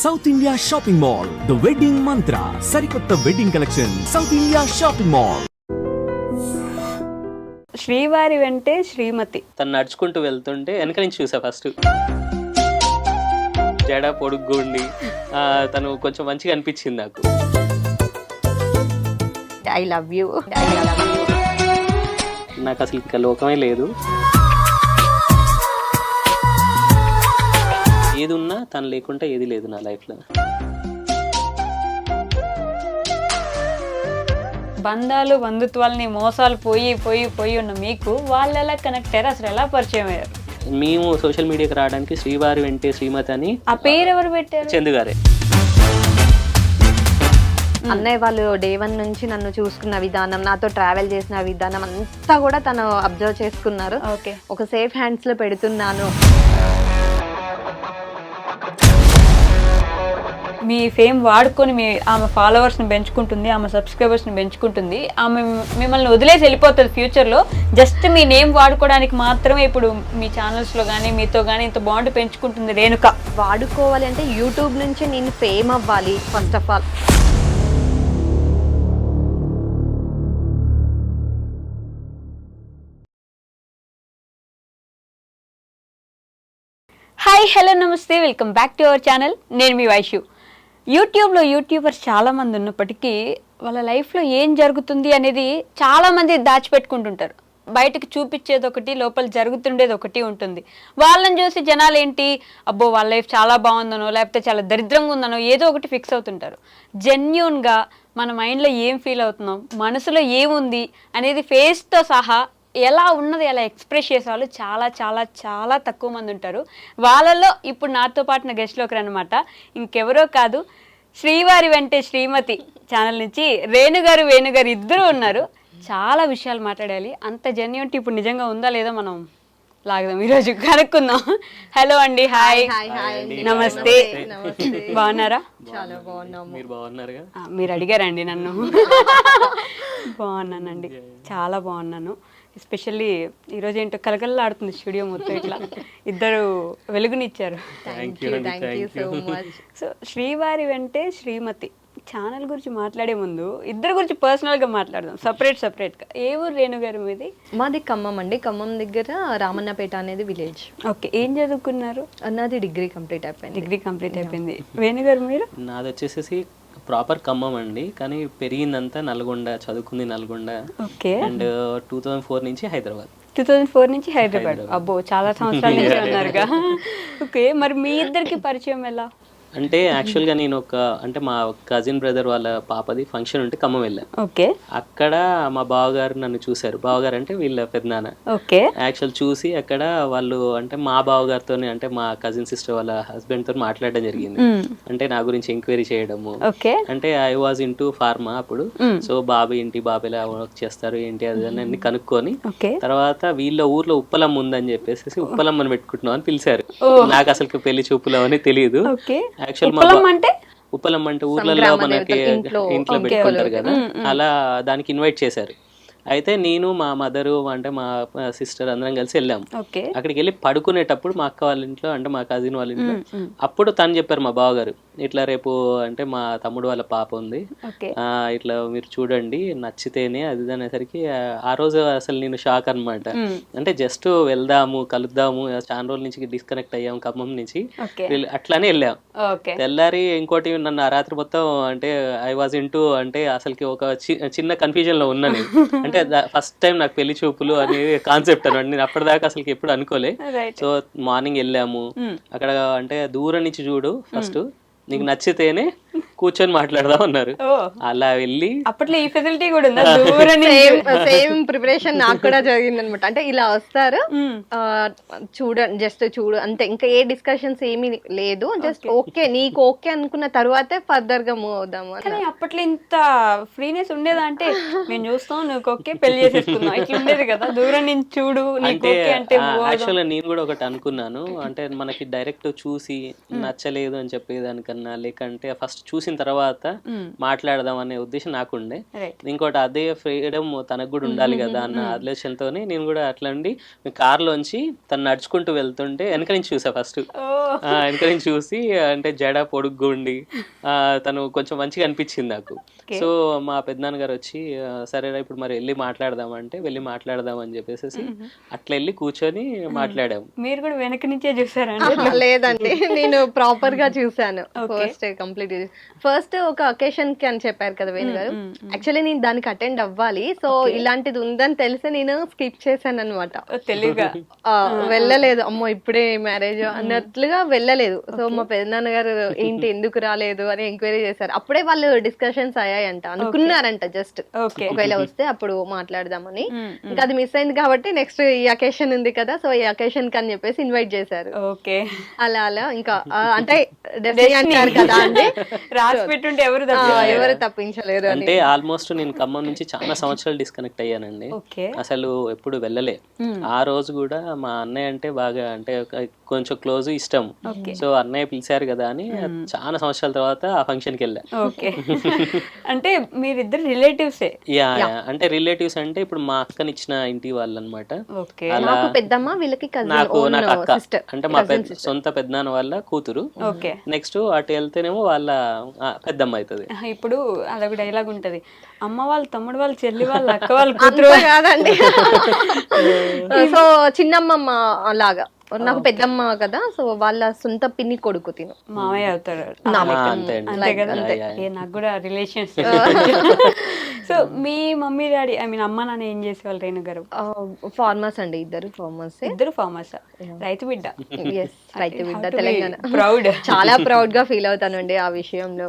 South India shopping mall, the wedding మంత్ర, సరికొత్త wedding collection, south India shopping mall. శ్రీవారి వెంటే శ్రీమతి. తను నడుచుకుంటూ వెళ్తుంటే వెనక నుంచి చూసా ఫస్ట్. జడ పొడుగ్గుండి తను కొంచెం మంచిగా అనిపించింది నాకు. I love you. నాకు అసలు ఇంకా లోకమే లేదు. ఏది ఉన్నా తను లేకుండా ఏది లేదు నా లైఫ్లో. బంధాలు బంధుత్వాలని మోసాలు పోయి పోయి పోయి ఉన్న మీకు వాళ్ళు ఎలా కనెక్ట్ అయ్యారు, అసలు ఎలా పరిచయం అయ్యారు? మేము సోషల్ మీడియాకి రావడానికి శ్రీవారి వెంటే శ్రీమతి అని ఆ పేరు ఎవరు పెట్టారు? చందు గారే. అన్నయ్య వాళ్ళు డే 1 నుంచి నన్ను చూసుకున్న విధానం, నాతో ట్రావెల్ చేసిన విధానం అంతా కూడా తను అబ్జర్వ్ చేసుకున్నారు. ఓకే, ఒక సేఫ్ హ్యాండ్స్ లో పెడుతున్నాను. మీ ఫేమ్ వాడుకొని ఆమె ఫాలోవర్స్ని పెంచుకుంటుంది, ఆమె సబ్స్క్రైబర్స్ని పెంచుకుంటుంది, ఆమె మిమ్మల్ని వదిలేసి వెళ్ళిపోతుంది ఫ్యూచర్లో. జస్ట్ మీ నేమ్ వాడుకోవడానికి మాత్రమే ఇప్పుడు మీ ఛానల్స్లో కానీ మీతో కానీ ఇంత బాండ్ పెంచుకుంటుంది రేణుక. వాడుకోవాలి అంటే యూట్యూబ్ నుంచి నేను ఫేమ్ అవ్వాలి first of all. Hi, hello, నమస్తే, welcome back to our channel. నేను మీ వైషు. యూట్యూబ్లో యూట్యూబర్స్ చాలామంది ఉన్నప్పటికీ వాళ్ళ లైఫ్లో ఏం జరుగుతుంది అనేది చాలామంది దాచిపెట్టుకుంటుంటారు. బయటకు చూపించేది ఒకటి, లోపల జరుగుతుండేది ఒకటి ఉంటుంది. వాళ్ళని చూసి జనాలు ఏంటి, అబ్బో వాళ్ళ లైఫ్ చాలా బాగుందనో లేకపోతే చాలా దరిద్రంగా ఉందనో ఏదో ఒకటి ఫిక్స్ అవుతుంటారు. జెన్యూన్గా మన మైండ్లో ఏం ఫీల్ అవుతున్నాం, మనసులో ఏముంది అనేది ఫేస్తో సహా ఎలా ఉన్నది ఎలా ఎక్స్ప్రెస్ చేసే వాళ్ళు చాలా చాలా చాలా తక్కువ మంది ఉంటారు. వాళ్ళల్లో ఇప్పుడు నాతో పాటు నా గెస్ట్లోకి అనమాట ఇంకెవరో కాదు, శ్రీవారి వెంటే శ్రీమతి ఛానల్ నుంచి వేణుగారు ఇద్దరు ఉన్నారు. చాలా విషయాలు మాట్లాడాలి. అంత జెన్యూనిటీ ఇప్పుడు నిజంగా ఉందా లేదా మనం లాగదాం, ఈరోజు కనుక్కుందాం. హలో అండి, హాయ్, నమస్తే, బాగున్నారా? చాలా బాగున్నాము. మీరు బాగున్నారుగా? మీరు అడిగారండి నన్ను. బాగున్నానండి, చాలా బాగున్నాను. ఎస్పెషల్లీ ఈరోజు ఏంటో కలకల్లాడుతుంది స్టూడియో మొత్తం, ఇట్లా ఇద్దరు వెలుగునిచ్చారు. సో శ్రీవారి వెంటే శ్రీమతి ఛానల్ గురించి మాట్లాడే ముందు ఇద్దరు గురించి పర్సనల్గా మాట్లాడదాం, సపరేట్గా. ఏ ఊరు రేణుగారు మీది? మాది ఖమ్మం అండి. ఖమ్మం దగ్గర రామన్నపేట అనేది విలేజ్. ఓకే, ఏం చదువుకున్నారు? నాది డిగ్రీ కంప్లీట్ అయిపోయింది. వేణుగారు మీరు? నాది వచ్చేసేసి ప్రాపర్ ఖమ్మం అండి, కానీ పెరిగిందంతా నల్గొండ, చదువుకుంది నల్గొండ. ఓకే. అండ్ 2004 నుంచి హైదరాబాద్. 2004 నుంచి హైదరాబాద్. అబ్బో, చాలా సంవత్సరాల నుంచి ఉన్నారుగా. ఓకే, మరి మీ ఇద్దరికి పరిచయం ఎలా? అంటే యాక్చువల్గా నేను మా కజిన్ బ్రదర్ వాళ్ళ పాపది ఫంక్షన్ ఉంటే ఖమ్మం వెళ్ళాను. ఓకే. అక్కడ మా బావగారు నన్ను చూశారు. బావగారు అంటే వీళ్ళ పెద్దనాన్న. ఓకే. యాక్చువల్ చూసి అక్కడ వాళ్ళు అంటే మా బావగారితో అంటే మా కజిన్ సిస్టర్ వాళ్ళ హస్బెండ్ తో మాట్లాడడం జరిగింది. అంటే నా గురించి ఎంక్వైరీ చేయడము. ఓకే. అంటే ఐ వాజ్ ఇంటూ ఫార్మా అప్పుడు. సో బాబు ఎలా వర్క్ చేస్తారు ఏంటి అది అన్ని కనుక్కొని తర్వాత వీళ్ళ ఊర్లో ఉప్పలమ్మ ఉందని చెప్పేసి ఉప్పలమ్మని పెట్టుకుంటున్నాం అని పిలిచారు. నాకు అసలు పెళ్లి చూపులు అని తెలియదు. ఉప్పలమ్మ అంటే ఊర్లలో మనకి ఇంట్లో పెట్టుకుంటారు కదా, అలా దానికి ఇన్వైట్ చేశారు. అయితే నేను మా మదరు అంటే మా సిస్టర్ అందరం కలిసి వెళ్ళాము. అక్కడికి వెళ్ళి పడుకునేటప్పుడు మా అక్క వాళ్ళ ఇంట్లో అంటే మా కజిన్ వాళ్ళ ఇంట్లో అప్పుడు తను చెప్పారు మా బావగారు, ఇట్లా రేపు అంటే మా తమ్ముడు వాళ్ళ పాప ఉంది, ఇట్లా మీరు చూడండి నచ్చితేనే అది అనేసరికి ఆ రోజు అసలు నేను షాక్ అనమాట. అంటే జస్ట్ వెళ్దాము కలుద్దాము, చాలా రోజుల నుంచి డిస్కనెక్ట్ అయ్యాము ఖమ్మం నుంచి, అట్లానే వెళ్ళాం. తెల్లారి ఇంకోటి నన్ను ఆ రాత్రి మొత్తం అంటే ఐ వాజ్ ఇంటూ అంటే అసలుకి ఒక చిన్న కన్ఫ్యూజన్ లో ఉన్నా నేను. అంటే ఫస్ట్ టైం నాకు పెళ్లి చూపులు అనేది కాన్సెప్ట్ అనమాట. నేను అప్పటిదాకా అసలు ఎప్పుడు అనుకోలే. సో మార్నింగ్ వెళ్ళాము. అక్కడ అంటే దూరం నుంచి చూడు, ఫస్ట్ నీకు నచ్చితేనే కూర్చొని మాట్లాడదాం అన్నారు. అలా వెళ్ళి అప్పట్లో ఈ ఫెసిలిటీ కూడా ఉందా? సేమ్ ప్రిపరేషన్ నాకు కూడా జరిగింది అనమాట. అంటే ఇలా వస్తారు, చూడండి జస్ట్ చూడు అంతే, ఇంకా ఏ డిస్కషన్స్ ఏమీ లేదు, జస్ట్ ఓకే నీకు ఓకే అనుకున్న తర్వాతే ఫర్దర్ గా మూవ్ అవుదాము. కానీ అప్పట్లో ఇంత ఫ్రీనెస్ ఉండేదా? అంటే నేను చూస్తాం నువ్వు ఓకే పెళ్లి చేసేసుకున్నాం ఇట్లా ఉండేది కదా, దూరం నుంచి చూడు అంటే యాక్చువల్గా నేను కూడా ఒకటి అనుకున్నాను. అంటే మనకి డైరెక్ట్ చూసి నచ్చలేదు అని చెప్పేదానికన్నా లేకంటే ఫస్ట్ చూసిన చూసిన తర్వాత మాట్లాడదాం అనే ఉద్దేశం నాకుండే. ఇంకోటి అదే ఫ్రీడమ్ తనకు కూడా ఉండాలి కదా అన్న ఆలోచనతోనే నేను కూడా అట్లా ఉండి కార్లోంచి తను నడుచుకుంటూ వెళ్తుంటే వెనక నుంచి చూసా ఫస్ట్. వెనక నుంచి చూసి అంటే జడ పొడుగ్గుండి తను కొంచెం మంచిగా అనిపించింది నాకు. సో మా పెద్దనాన్నగారు వచ్చి సరేరా ఇప్పుడు మరి వెళ్ళి మాట్లాడదామంటే వెళ్ళి మాట్లాడదాం అని చెప్పేసి అట్లా వెళ్ళి కూర్చొని మాట్లాడాము. మీరు కూడా వెనక నుంచే చూసారా? లేదండి, నేను ప్రాపర్ గా చూసాను. ఫస్ట్ ఒక అకేషన్ కి అని చెప్పారు కదా వేణు గారు, యాక్చువల్లీ నేను దానికి అటెండ్ అవ్వాలి. సో ఇలాంటిది ఉందని తెలిసి నేను స్కిప్ చేశాను అనమాట. తెలివిగా వెళ్ళలేదు, అమ్మో ఇప్పుడే మ్యారేజ్ అన్నట్లుగా వెళ్ళలేదు. సో మా పెద్దనాన్న గారు ఏంటి ఎందుకు రాలేదు అని ఎంక్వైరీ చేశారు. అప్పుడే వాళ్ళు డిస్కషన్స్ అయ్యాయంట, అనుకున్నారంట జస్ట్ ఒకవేళ వస్తే అప్పుడు మాట్లాడదామని. ఇంకా అది మిస్ అయింది కాబట్టి నెక్స్ట్ ఈ అకేషన్ ఉంది కదా, సో ఈ అకేషన్ కి అని చెప్పేసి ఇన్వైట్ చేశారు. అలా అలా ఇంకా అంటే అంటారు కదా అండి, రాసి పెట్టుంటే ఎవరు తప్పించలేరు. అంటే ఆల్మోస్ట్ నేను ఖమ్మం నుంచి చాలా సంవత్సరాలు డిస్కనెక్ట్ అయ్యానండి, అసలు ఎప్పుడు వెళ్ళలే. ఆ రోజు కూడా మా అన్నయ్య అంటే బాగా అంటే కొంచెం క్లోజ్ ఇష్టం. సో అన్నయ్య పిలిచారు కదా అని చాలా సంవత్సరాల తర్వాత ఆ ఫంక్షన్ కి వెళ్ళా. అంటే మీరిద్దరు రిలేటివ్స్? అంటే రిలేటివ్స్ అంటే ఇప్పుడు మా అక్కనిచ్చిన ఇంటి వాళ్ళు అనమాట. పెద్దమ్మ వీళ్ళకి నాకు అక్క అంటే మా సొంత పెద్దనాన్న వాళ్ళ కూతురు. నెక్స్ట్ అటు వెళ్తేనేమో వాళ్ళ పెద్దమ్మ అవుతుంది. ఇప్పుడు అదొక డైలాగ్ ఉంటది, అమ్మ వాళ్ళ తమ్ముడు వాళ్ళ చెల్లి వాళ్ళ అక్క వాళ్ళ కూతురు కాదండి. సో చిన్నమ్మమ్మ లాగా నాకు పెద్దమ్మ కదా, సో వాళ్ళ సొంత పిన్ని కొడుకు తిను మామయ్య అవుతాడు. నాకు కూడా relations. So me mummy daddy I mean అమ్మ నాన్న ఏం చేసేవాళ్ళు? రేణు గారు ఫార్మర్స్ అండి, ఇద్దరు ఫార్మర్స్. రైతు బిడ్డ. రైతు బిడ్డ, తెలంగాణ. ప్రౌడ్, చాలా ప్రౌడ్ గా ఫీల్ అవుతానండి ఆ విషయంలో.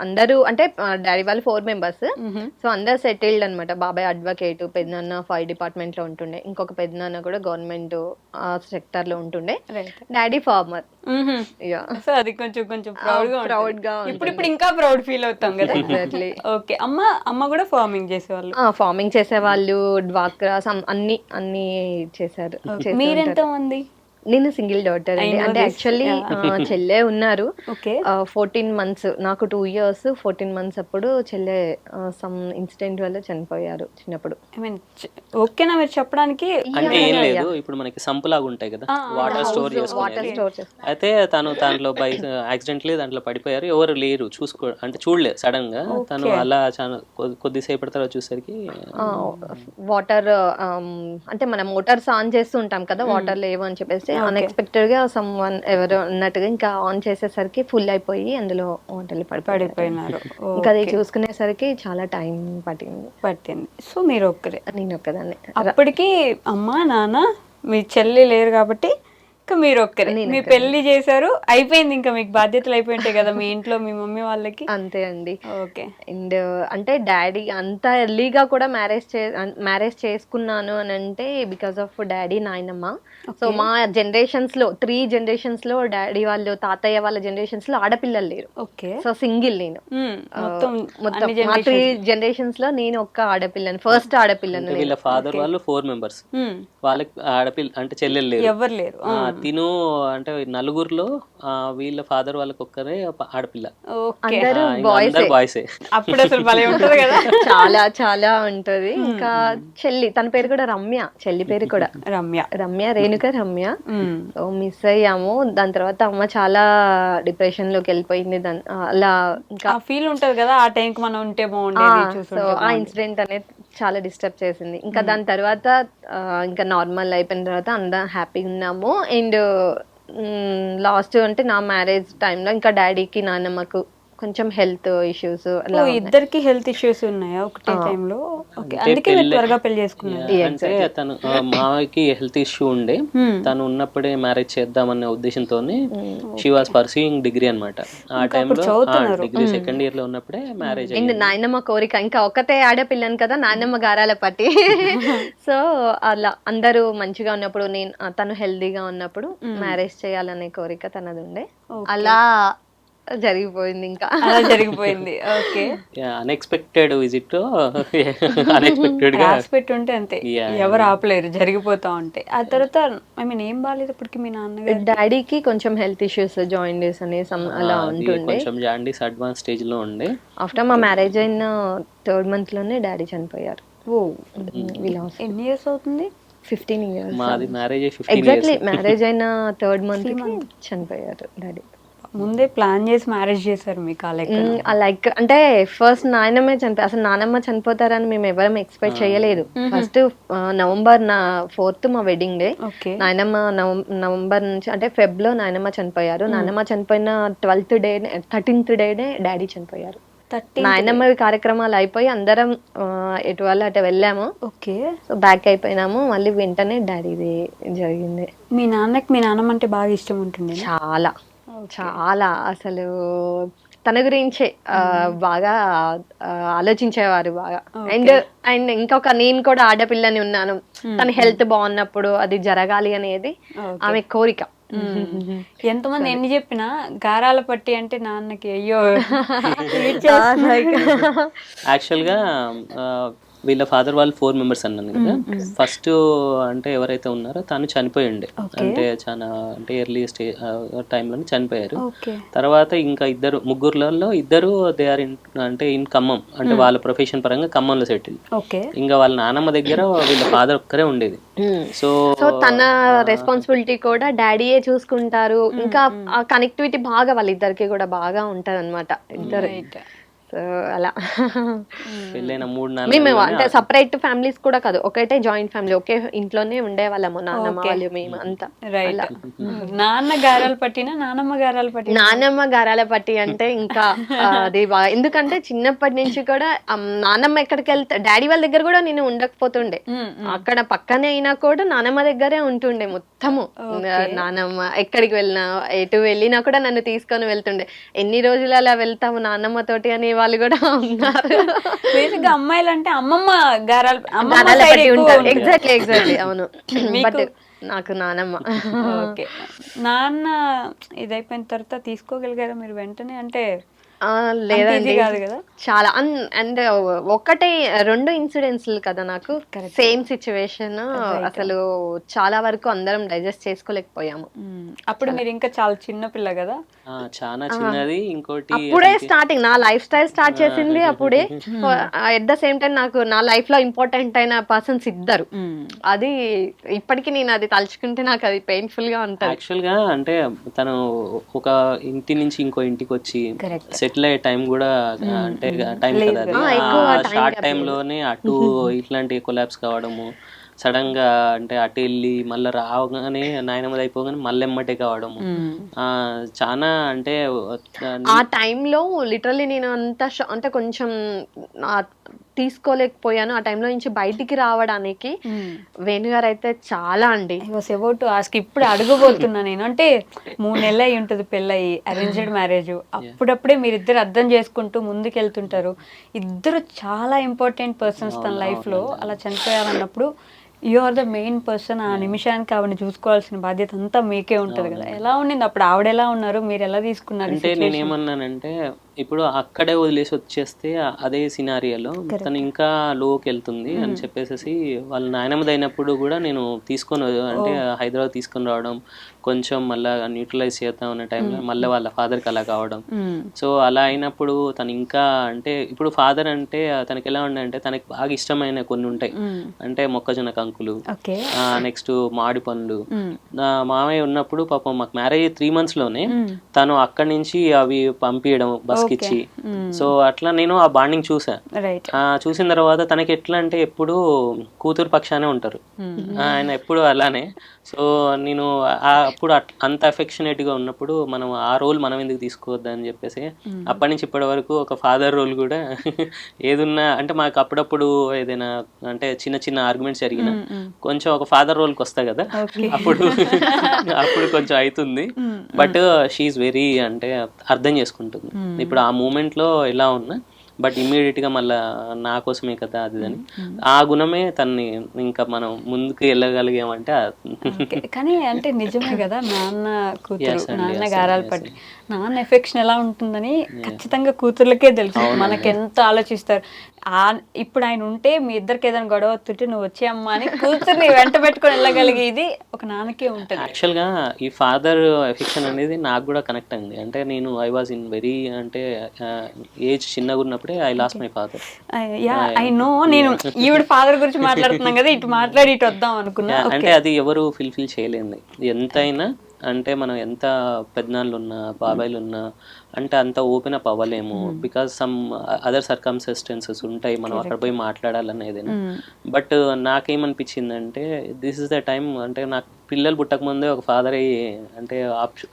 అందరూ అంటే డాడీ వాళ్ళు 4 members, సో అందరు సెటిల్డ్ అనమాట. బాబాయ్ అడ్వకేట్, పెద్దనాన్న ఫైర్ డిపార్ట్మెంట్ లో ఉంటుండే, ఇంకొక పెద్దనాన్న కూడా గవర్నమెంట్ సెక్టర్ లో ఉంటుండే, డాడీ ఫార్మర్. సో అది కొంచెం ప్రౌడ్ గా ఇప్పుడు ఇంకా ప్రౌడ్ ఫీల్ అవుతాం కదా. ఓకే, అమ్మ కూడా ఫార్మింగ్ చేసేవాళ్ళు? ఫార్మింగ్ చేసేవాళ్ళు, డ్వాక్రా అన్ని చేశారు. మీరెంత మంది? నేను సింగిల్ డాటర్ అండి. అంటే యాక్చువల్లీ చెల్లె ఉన్నారు 14 months, నాకు 2 years 14 months అప్పుడు చెల్లె సమ్ ఇన్సిడెంట్ వల్ల చనిపోయారు చిన్నప్పుడు. ఓకేనా మీరు చెప్పడానికి? అంటే ఏం లేదు, ఇప్పుడు మనకి సంపులాగా ఉంటాయి కదా వాటర్ స్టోర్ చేసుకునేది, అయితే తను దాంట్లో బై యాక్సిడెంట్లీ దాంట్లో పడిపోయారు, ఎవరు లేరు అంటే చూడలేదు. సడన్ గా తను అలా చాలా కొద్దిసేపటి తర్వాత చూసరికి వాటర్ అంటే మనం మోటార్స్ ఆన్ చేస్తూ ఉంటాం కదా, వాటర్ లేవు అని చెప్పేసి అన్ఎక్స్పెక్టెడ్ గా సమ్వన్ ఎవరు అన్నట్టుగా ఇంకా ఆన్ చేసేసరికి ఫుల్ అయిపోయి అందులో వంటలు పడిపోయినారు. ఇంకా అది చూసుకునేసరికి చాలా టైం పట్టింది. సో మీరు ఒక్కరే? నేను ఒక్కదాన్ని. అప్పటికి అమ్మ నాన్న మీ చెల్లి లేరు కాబట్టి ఇంకా మీరు ఒక్కరే. మీ పెళ్లి చేశారు, అయిపోయింది, ఇంకా మీకు బాధ్యతలు అయిపోయి ఉంటాయి కదా మీ ఇంట్లో మీ మమ్మీ వాళ్ళకి. అంతే అండి. ఓకే. అండ్ అంటే డాడీ అంత ఎర్లీగా కూడా మ్యారేజ్ చేసుకున్నాను అని అంటే బికాస్ ఆఫ్ డాడీ నాయనమ్మ. సో మా జనరేషన్స్ లో 3 generations లో డాడీ వాళ్ళు తాతయ్య వాళ్ళ జనరేషన్స్ లో ఆడపిల్లలు లేరు. ఓకే. సో సింగిల్ నేను. మొత్తం మా 3 generations లో నేను ఒక్క ఆడపిల్లని, ఫస్ట్ ఆడపిల్లని. వీళ్ళ ఫాదర్ వాళ్ళు 4 members, వాళ్ళకి ఆడపిల్ల అంటే చెల్లెలు లేరు, ఎవరు లేరు. తిను అంటే నలుగురులో వీళ్ళ ఫాదర్ వాళ్ళకి ఒక్కరే ఆడపిల్ల, అందరూ బాయ్సే. అప్పుడు అసలు భలే ఉంటది కదా. చాలా చాలా ఉంటది. ఇంకా చెల్లి, తన పేరు కూడా రమ్య, చెల్లి పేరు కూడా రమ్య, రేణుక రమ్య. మిస్ అయ్యాము. దాని తర్వాత అమ్మ చాలా డిప్రెషన్ లోకి వెళ్ళిపోయింది. అలా ఇంకా ఫీల్ ఉంటది కదా ఆ టైంకి మనం ఉంటే బాగుండేది. సో ఆ ఇన్సిడెంట్ అనేది చాలా డిస్టర్బ్ చేసింది. ఇంకా దాని తర్వాత ఇంకా నార్మల్ అయిపోయిన తర్వాత అందరం హ్యాపీగా ఉన్నాము. అండ్ లాస్ట్ అంటే నా మ్యారేజ్ టైంలో ఇంకా డాడీకి నాన్నమ్మకు కొంచెం హెల్త్ ఇష్యూస్, ఇద్దరికి హెల్త్ ఇష్యూస్ ఉన్నాయా ఒకటే టైంలో? అందుకే త్వరగా పెళ్లి చేసుకున్నారు. అంటే తను మామయ్యకి హెల్త్ ఇష్యూ ఉండే, తను ఉన్నప్పుడే మ్యారేజ్ చేద్దామనే ఉద్దేశంతో షీ వాస్ పర్సూయింగ్ డిగ్రీ అనమాట. ఆ టైంలో డిగ్రీ 2nd year లో ఉన్నప్పుడే మ్యారేజ్ అయింది. నాయనమ్మ కోరిక, ఇంకా ఒకటే ఆడపిల్లని కదా, నాయనమ్మ గారాల పట్టి. సో అలా అందరూ మంచిగా ఉన్నప్పుడు, తను హెల్దీగా ఉన్నప్పుడు మ్యారేజ్ చేయాలనే కోరిక తనది ఉండే. అలా జరిగిపోయింది ఇంకా. అలా జరిగిపోయింది. ఓకే, అన్ఎక్స్పెక్టెడ్ విజిట్ అన్ఎక్స్పెక్టెడ్ గా రాసి పెట్టి ఉంటే అంతే, ఎవరు ఆపలేరు, జరిగిపోతా ఉంటాయి. ఆ తర్వాత ఐ మీన్ ఏం బాగాలేదు ఇప్పటికి మీ నాన్నగారు? డాడీకి కొంచెం హెల్త్ ఇష్యూస్, జాయిండీస్ అనే అలా ఉంటుండే, కొంచెం జాండీస్ అడ్వాన్స్ స్టేజ్ లో ఉండే. ఆఫ్టర్ మా మ్యారేజ్ అయిన 3rd month లోనే డాడీ చనిపోయారు. ఎన్ని ఇయర్స్ అవుతుంది? 15 years. మాది మ్యారేజ్ 15 ఎగ్జాక్ట్లీ మ్యారేజ్ అయిన 3rd month కి చనిపోయారు డాడీ. ముందే ప్లాన్ చేసి మ్యారేజ్ చేశారు మీకు? లైక్ అంటే ఫస్ట్ నాయనమ్మే చనిపోయి, అసలు నానమ్మ చనిపోతారని మేము ఎవరం ఎక్స్పెక్ట్ చేయలేదు. ఫస్ట్ November 4th మా వెడ్డింగ్ డే. నాయనమ్మ నవంబర్ నుంచి అంటే Feb లో నాయనమ్మ చనిపోయారు. నాయనమ్మ చనిపోయిన 13th డేనే డాడీ చనిపోయారు. నాయనమ్మ కార్యక్రమాలు అయిపోయి అందరం ఎటు వాళ్ళు అటు వెళ్ళాము. ఓకే, సో బ్యాక్ అయిపోయినాము. మళ్ళీ వెంటనే డాడీది జరిగింది. మీ నాన్నకి మీ నాన్నమ్మ అంటే బాగా ఇష్టం ఉంటుంది? చాలా చాలా, అసలు తన గురించే బాగా ఆలోచించేవారు బాగా. అండ్ ఇంకొక నేను కూడా ఆడపిల్లని ఉన్నాను, తన హెల్త్ బాగున్నప్పుడు అది జరగాలి అనేది ఆమె కోరిక. ఎంతమంది ఎన్ని చెప్పినా గారాల పట్టి అంటే నాన్నకి అయ్యో. యాక్చువల్ గా వీళ్ళ ఫాదర్ వాళ్ళు 4 members అన్నాను కదా. ఫస్ట్ అంటే ఎవరైతే ఉన్నారో తను చనిపోయి ఉండే, అంటే చాలా అంటే ఎర్లీ స్టేజ్ టైంలోనే చనిపోయారు. తర్వాత ఇంకా ముగ్గురులలో ఇద్దరు దే ఆర్ అంటే ఇన్ ఖమ్మం, అంటే వాళ్ళ ప్రొఫెషన్ పరంగా ఖమ్మంలో సెటిల్. ఇంకా వాళ్ళ నానమ్మ దగ్గర వీళ్ళ ఫాదర్ ఒక్కరే ఉండేది. సో తన రెస్పాన్సిబిలిటీ కూడా డాడీయే చూసుకుంటారు. ఇంకా ఆ కనెక్టివిటీ బాగా వాళ్ళిద్దరికి కూడా బాగా ఉంటది అనమాట ఇద్దరు. అలా పెళ్ళైన 3-4 మేము అంటే సపరేట్ ఫ్యామిలీస్ కూడా కాదు, ఒకటే జాయింట్ ఫ్యామిలీ, ఒకే ఇంట్లోనే ఉండే వాళ్ళము, నాన్నమ్మ వాళ్ళు మేము అంతా. నాన్న గారాలు పట్టినా నానమ్మ గారాలు పట్టి, నానమ్మ గారాల పట్టి అంటే ఇంకా అది బాగా, ఎందుకంటే చిన్నప్పటి నుంచి కూడా నానమ్మ ఎక్కడికి వెళ్తే డాడీ వాళ్ళ దగ్గర కూడా నేను ఉండకపోతుండే, అక్కడ పక్కనే అయినా కూడా నానమ్మ దగ్గరే ఉంటుండే మొత్తము. నానమ్మ ఎక్కడికి వెళ్ళినా ఎటు వెళ్ళినా కూడా నన్ను తీసుకొని వెళ్తుండే. ఎన్ని రోజులు అలా వెళ్తాము నానమ్మ తోటి అని వాళ్ళు కూడా ఉన్నారు. బేసిక్గా అమ్మాయిలు అంటే అమ్మమ్మ గారాలు ఉంటారు. ఎగ్జాక్ట్లీ అవును. బట్ నాకు నానమ్మ. ఓకే, నాన్న ఇదైపోయిన తర్వాత తీసుకోగలిగారా మీరు వెంటనే? అంటే లేదండి, చాలా అండ్ ఒకటే 2 ఇన్సిడెంట్స్ కదా నాకు, సేమ్ సిచ్యువేషన్. అసలు చాలా వరకు అందరం డైజెస్ట్ చేసుకోలేకపోయాము. అప్పుడు మీరు ఇంకా చాలా చిన్న పిల్ల కదా, చాలా చిన్నది. ఇంకోటి అప్పుడే స్టార్టింగ్ నా లైఫ్ స్టైల్ స్టార్ట్ చేసింది అప్పుడే. ఎట్ ద సేమ్ టైం నాకు నా లైఫ్ లో ఇంపార్టెంట్ అయిన పర్సన్స్ ఇద్దరు. అది ఇప్పటికీ నేను అది తలుచుకుంటే నాకు అది పెయిన్ఫుల్ గా ఉంటుంది. యాక్చువల్ గా అంటే తను ఒక ఇంటి నుంచి ఇంకో ఇంటికి వచ్చి సెటిల్ అయ్యే టైం కూడా అంటే టైం కదా అది. షార్ట్ టైం లోనే అటు ఇట్లాంటి కొలాప్స్ కావడము, సడన్ గా అంటే అటు వెళ్ళి మళ్ళీ రావగానే నాయనమ్మది అయిపోగానే మళ్ళీ ఎమ్మటే కావడము, చాలా అంటే ఆ టైంలో లిటరల్లీ నేను అంత అంటే కొంచెం తీసుకోలేకపోయాను. ఆ టైంలో నుంచి బయటికి రావడానికి వేణుగారు అయితే చాలా అండి. ఇప్పుడు అడగబోతున్నా నేను, అంటే 3 నెలలు అయి ఉంటుంది పెళ్ళయి, అరేంజ్డ్ మ్యారేజ్. అప్పుడప్పుడే మీరిద్దరు అర్థం చేసుకుంటూ ముందుకెళ్తుంటారు. ఇద్దరు చాలా ఇంపార్టెంట్ పర్సన్స్ తన లైఫ్ లో. అలా చనిపోయారన్నప్పుడు you are the main person. ఆ నిమిషానికి ఆవిడని చూసుకోవాల్సిన బాధ్యత అంతా మీకే ఉంటది కదా. ఎలా ఉండింది అప్పుడు? ఆవిడ ఎలా ఉన్నారు, మీరు ఎలా తీసుకున్నారు? అంటే నేను ఏమన్నానంటే, ఇప్పుడు అక్కడే వదిలేసి వచ్చేస్తే అదే సినారియోలో తను ఇంకా లోకి వెళ్తుంది అని చెప్పేసి వాళ్ళ నాయనమ్మది అయినప్పుడు కూడా నేను తీసుకొని అంటే హైదరాబాద్ తీసుకొని రావడం, కొంచెం మళ్ళీ న్యూట్రలైజ్ చేద్దాం అనే టైంలో మళ్ళీ వాళ్ళ ఫాదర్కి అలా కావడం. సో అలా అయినప్పుడు తను ఇంకా అంటే ఇప్పుడు ఫాదర్ అంటే తనకి ఎలా ఉండే అంటే తనకి బాగా ఇష్టమైన కొన్ని ఉంటాయి. అంటే మొక్కజొన్న కంకులు, నెక్స్ట్ మామిడి పండ్లు. మామయ్య ఉన్నప్పుడు పాపం మాకు మ్యారేజ్ 3 months లోనే తను అక్కడి నుంచి అవి పంపించడం బస్ ఇచ్చి. సో అట్లా నేను ఆ బాండింగ్ చూసిన తర్వాత తనకి ఎట్లా అంటే ఎప్పుడు కూతురు పక్షానే ఉంటారు ఆయన, ఎప్పుడు అలానే. సో నేను అప్పుడు అంత అఫెక్షనేట్ గా ఉన్నప్పుడు మనం ఆ రోల్ మనం ఎందుకు తీసుకోవద్దు అని చెప్పేసి అప్పటి నుంచి ఇప్పటి వరకు ఒక ఫాదర్ రోల్ కూడా ఏదున్నా అంటే మాకు అప్పుడప్పుడు ఏదైనా అంటే చిన్న చిన్న ఆర్గ్యుమెంట్స్ జరిగిన కొంచెం ఒక ఫాదర్ రోల్కి వస్తా కదా, అప్పుడు కొంచెం అవుతుంది. బట్ షీఈస్ వెరీ అంటే అర్థం చేసుకుంటుంది. ఇప్పుడు ఆ మూమెంట్ లో ఎలా ఉన్నా బట్ ఇమ్మీడియట్గా మళ్ళీ నా కోసమే కదా అది అని ఆ గుణమే తన్ని ఇంకా మనం ముందుకు వెళ్ళగలిగామంటే కానీ అంటే నిజమే కదా, నాన్న కూతురు, నాన్న గారాలు పట్టి నాన్న ఎఫెక్షన్ ఎలా ఉంటుందని ఖచ్చితంగా కూతుర్లకే తెలుసు. మనకి ఎంత ఆలోచిస్తారు. ఇప్పుడు ఆయన ఉంటే మీ ఇద్దరికి ఏదైనా గొడవ వస్తుంటే నువ్వు వచ్చే అమ్మ అని కూతుర్ని వెంట పెట్టుకొని వెళ్ళగలిగేది ఒక నాన్నకే ఉంటుంది. యాక్చువల్గా ఈ ఫాదర్ ఎఫెక్షన్ అనేది నాకు కూడా కనెక్ట్ అయింది. అంటే నేను ఐ వాజ్ ఇన్ వెరీ అంటే ఏజ్ చిన్నగా ఉన్నప్పుడే I lost my father. I know, నేను ఈవిడ ఫాదర్ గురించి మాట్లాడుతున్నాం కదా, ఇటు మాట్లాడి ఇటు వద్దాం అనుకున్నా. అంటే అది ఎవరు ఫుల్ఫిల్ చేయలేదు ఎంతైనా. అంటే మనం ఎంత పెద్దనాళ్ళు ఉన్నా బాబాయిలు ఉన్నా అంటే అంత ఓపెన్ అప్ అవ్వలేము, బికాస్ సమ్ అదర్ సర్కమ్స్టెన్సెస్ ఉంటాయి మనం అక్కడ పోయి మాట్లాడాలనేది. బట్ నాకేమనిపించిందంటే దిస్ ఇస్ ద టైం. అంటే నాకు పిల్లలు పుట్టకముందే ఒక ఫాదర్ అయ్యి అంటే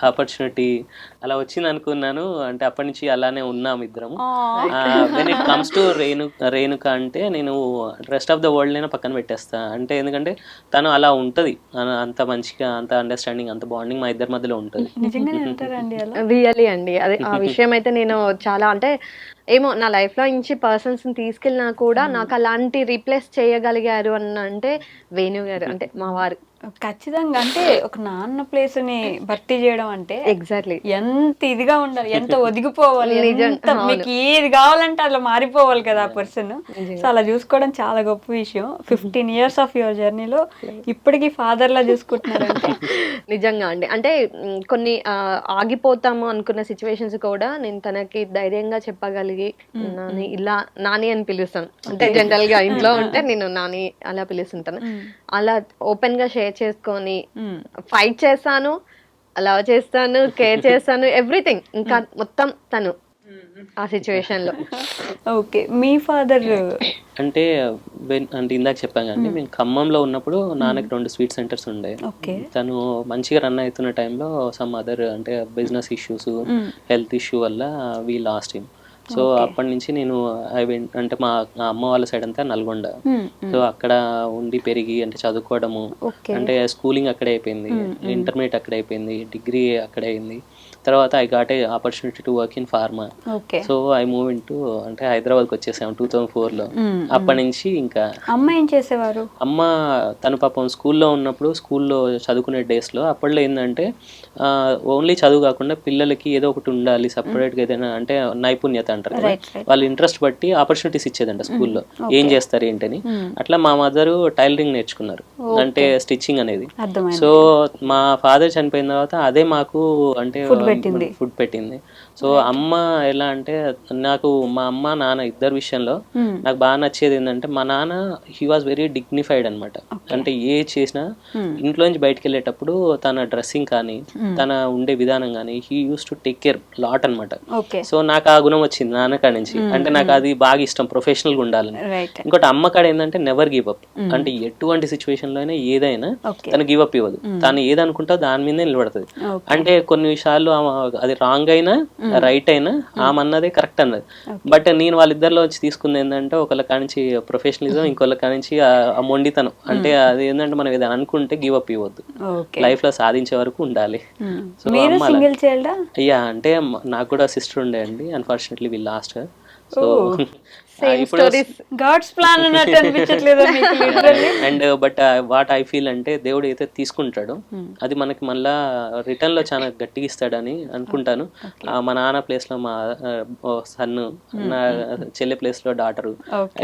ఆపర్చునిటీ అలా వచ్చింది అనుకున్నాను. అంటే అప్పటి నుంచి అలానే ఉన్నాం ఇద్దరము. When it comes to Renuka అంటే నేను రెస్ట్ ఆఫ్ ద వరల్డ్ అయినా పక్కన పెట్టేస్తా. అంటే ఎందుకంటే తను అలా ఉంటుంది, అంత మంచిగా, అంత అండర్స్టాండింగ్, అంత బాండింగ్ మా ఇద్దరి మధ్యలో ఉంటుంది. రియలీ అండి. అదే ఆ విషయం అయితే నేను చాలా అంటే ఏమో నా లైఫ్ లో నుంచి పర్సన్స్ తీసుకెళ్ళినా కూడా నాకు అలాంటి రీప్లేస్ చేయగలిగారు అని అంటే వేణు గారు, అంటే మా వారు. ఖచ్చితంగా. అంటే ఒక నాన్న ప్లేస్ ని భర్తీ చేయడం అంటే ఎగ్జాక్ట్లీ ఎంత ఇదిగా ఉండాలి, ఎంత ఒదిగిపోవాలి, మీకు ఏది కావాలంటే అలా మారిపోవాలి కదా ఆ పర్సన్. సో అలా చూసుకోవడం చాలా గొప్ప విషయం. 15 years ఆఫ్ యువర్ జర్నీలో ఇప్పటికీ ఫాదర్ లా చూసుకుంటున్నారంటే నిజంగా అండి. అంటే కొన్ని ఆగిపోతాము అనుకున్న సిచ్యువేషన్స్ కూడా నేను తనకి ధైర్యంగా చెప్పగలిగి నాని ఇలా నాని అని పిలుస్తాను. అంటే జనరల్ గా ఇంట్లో ఉంటే నేను నాని అలా పిలుస్తుంటాను. అలా ఓపెన్ గా షేర్ చేసుకొని ఫైట్ చేస్తాను, లవ్ చేస్తాను, కేర్ చేస్తాను, ఎవ్రీథింగ్. ఇంకా మొత్తం తను ఆ సిచ్యువేషన్ లో. ఓకే, మీ ఫాదర్ అంటే అంటే ఇందాక చెప్పాం కానీ మేము ఖమ్మంలో ఉన్నప్పుడు నాన్నకి 2 స్వీట్ సెంటర్స్ ఉండే. తను మంచిగా రన్ అవుతున్న టైంలో సమ్ అదర్ అంటే బిజినెస్ ఇష్యూస్, హెల్త్ ఇష్యూ వల్ల వీ లాస్ట్ హిమ్. సో అప్పటి నుంచి నేను అంటే మా అమ్మ వాళ్ళ సైడ్ అంతా నల్గొండ. సో అక్కడ ఉండి పెరిగి అంటే చదువుకోవడము, అంటే స్కూలింగ్ అక్కడే అయిపోయింది, ఇంటర్మీడియట్ అక్కడే అయిపోయింది, డిగ్రీ అక్కడే అయింది. తర్వాత I got a opportunity to work in pharma. So I move in to అంటే హైదరాబాద్కి వచ్చేసాము 2004లో. అప్పటి నుంచి ఇంకా అమ్మ ఏం చేసేవారు? అమ్మ తను పాపం స్కూల్లో ఉన్నప్పుడు, స్కూల్లో చదువుకునే డేస్లో అప్పట్లో ఏంటంటే ఓన్లీ చదువు కాకుండా పిల్లలకి ఏదో ఒకటి ఉండాలి సపరేట్గా, ఏదైనా అంటే నైపుణ్యత అంటారు కదా, వాళ్ళు ఇంట్రెస్ట్ బట్టి ఆపర్చునిటీస్ ఇచ్చేదంట స్కూల్లో. ఏం చేస్తారు ఏంటని. అట్లా మా మదర్ టైలరింగ్ నేర్చుకున్నారు, అంటే స్టిచ్చింగ్ అనేది. సో మా ఫాదర్ చనిపోయిన తర్వాత అదే మాకు అంటే ఫుడ్ పెట్టింది. సో అమ్మ ఎలా అంటే నాకు మా అమ్మ నాన్న ఇద్దరు విషయంలో నాకు బాగా నచ్చేది ఏంటంటే మా నాన్న హీ వాజ్ వెరీ డిగ్నిఫైడ్ అనమాట. అంటే ఏ చేసినా ఇంట్లోంచి బయటకు వెళ్ళేటప్పుడు తన డ్రెస్సింగ్ కానీ తన ఉండే విధానం కానీ he use to take care lot అనమాట. సో నాకు ఆ గుణం వచ్చింది నాన్న కాడ నుంచి. అంటే నాకు అది బాగా ఇష్టం, ప్రొఫెషనల్ గా ఉండాలని. ఇంకోటి అమ్మ కాడ ఏంటంటే నెవర్ గివ్ అప్. అంటే ఎటువంటి సిచ్యువేషన్ లో అయినా ఏదైనా తను గివ్ అప్ ఇవ్వదు. తను ఏదనుకుంటా దాని మీదే నిలబడుతుంది. అంటే కొన్ని విషయాలు అది రాంగ్ అయినా రైట్ అయినా ఆమె అన్నదే కరెక్ట్ అన్నది. బట్ నేను వాళ్ళిద్దరిలో వచ్చి తీసుకుంది ఏంటంటే ఒకళ్ళ కానించి ప్రొఫెషనలిజం, ఇంకొకళ్ళ కానించి ఆ మొండితనం. అంటే అది ఏంటంటే మనం ఏదైనా అనుకుంటే గివ్ అప్ ఇవ్వద్దు, లైఫ్ లో సాధించే వరకు ఉండాలి. సో అయ్యా అంటే నాకు కూడా సిస్టర్ ఉండే అండి, unfortunately we lost her. So and but what I feel అంటే దేవుడు అయితే తీసుకుంటాడు అది మనకి మళ్ళా రిటర్న్ లో చాలా గట్టిగా ఇస్తాడని అనుకుంటాను. మా నాన్న ప్లేస్ లో మా సన్, నా చెల్లె ప్లేస్ లో డాటరు.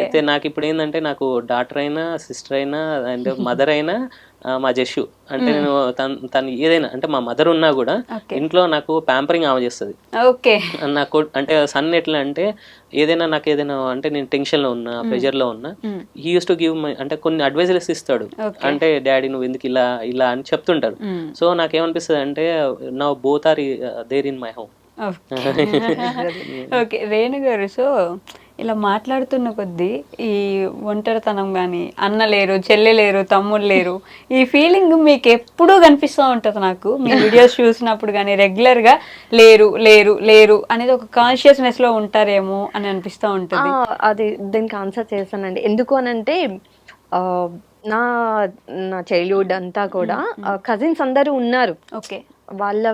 అయితే నాకు ఇప్పుడు ఏంటంటే నాకు డాటర్ అయినా సిస్టర్ అయినా అండ్ మదర్ అయినా మా జస్సు. అంటే నేను తను ఏదైనా అంటే మా మదర్ ఉన్నా కూడా ఇంట్లో నాకు ప్యాంపరింగ్ ఆమె చేస్తుంది. నాకు అంటే సన్ ఎట్లా అంటే ఏదైనా నాకు ఏదైనా అంటే నేను టెన్షన్ లో ఉన్నా, ప్రెజర్ లో ఉన్నా, he use to give my అంటే కొన్ని అడ్వైజెస్ ఇస్తాడు. అంటే డాడీ నువ్వు ఎందుకు ఇలా ఇలా అని చెప్తుంటారు. సో నాకేమనిపిస్తుంది అంటే now both are there in my home. Okay Renu garu, so ఇలా మాట్లాడుతున్న కొద్దీ ఈ ఒంటరితనం కానీ, అన్న లేరు, చెల్లె లేరు, తమ్ముడు లేరు, ఈ ఫీలింగ్ మీకు ఎప్పుడూ కనిపిస్తూ ఉంటుంది. నాకు మీ వీడియోస్ చూసినప్పుడు కానీ రెగ్యులర్గా లేరు లేరు లేరు అనేది ఒక కాన్షియస్నెస్లో ఉంటారేమో అని అనిపిస్తూ ఉంటుంది. అది దీనికి ఆన్సర్ చేస్తానండి. ఎందుకు అనంటే నా చైల్డ్హుడ్ అంతా కూడా కజిన్స్ అందరూ ఉన్నారు. ఓకే, వాళ్ళ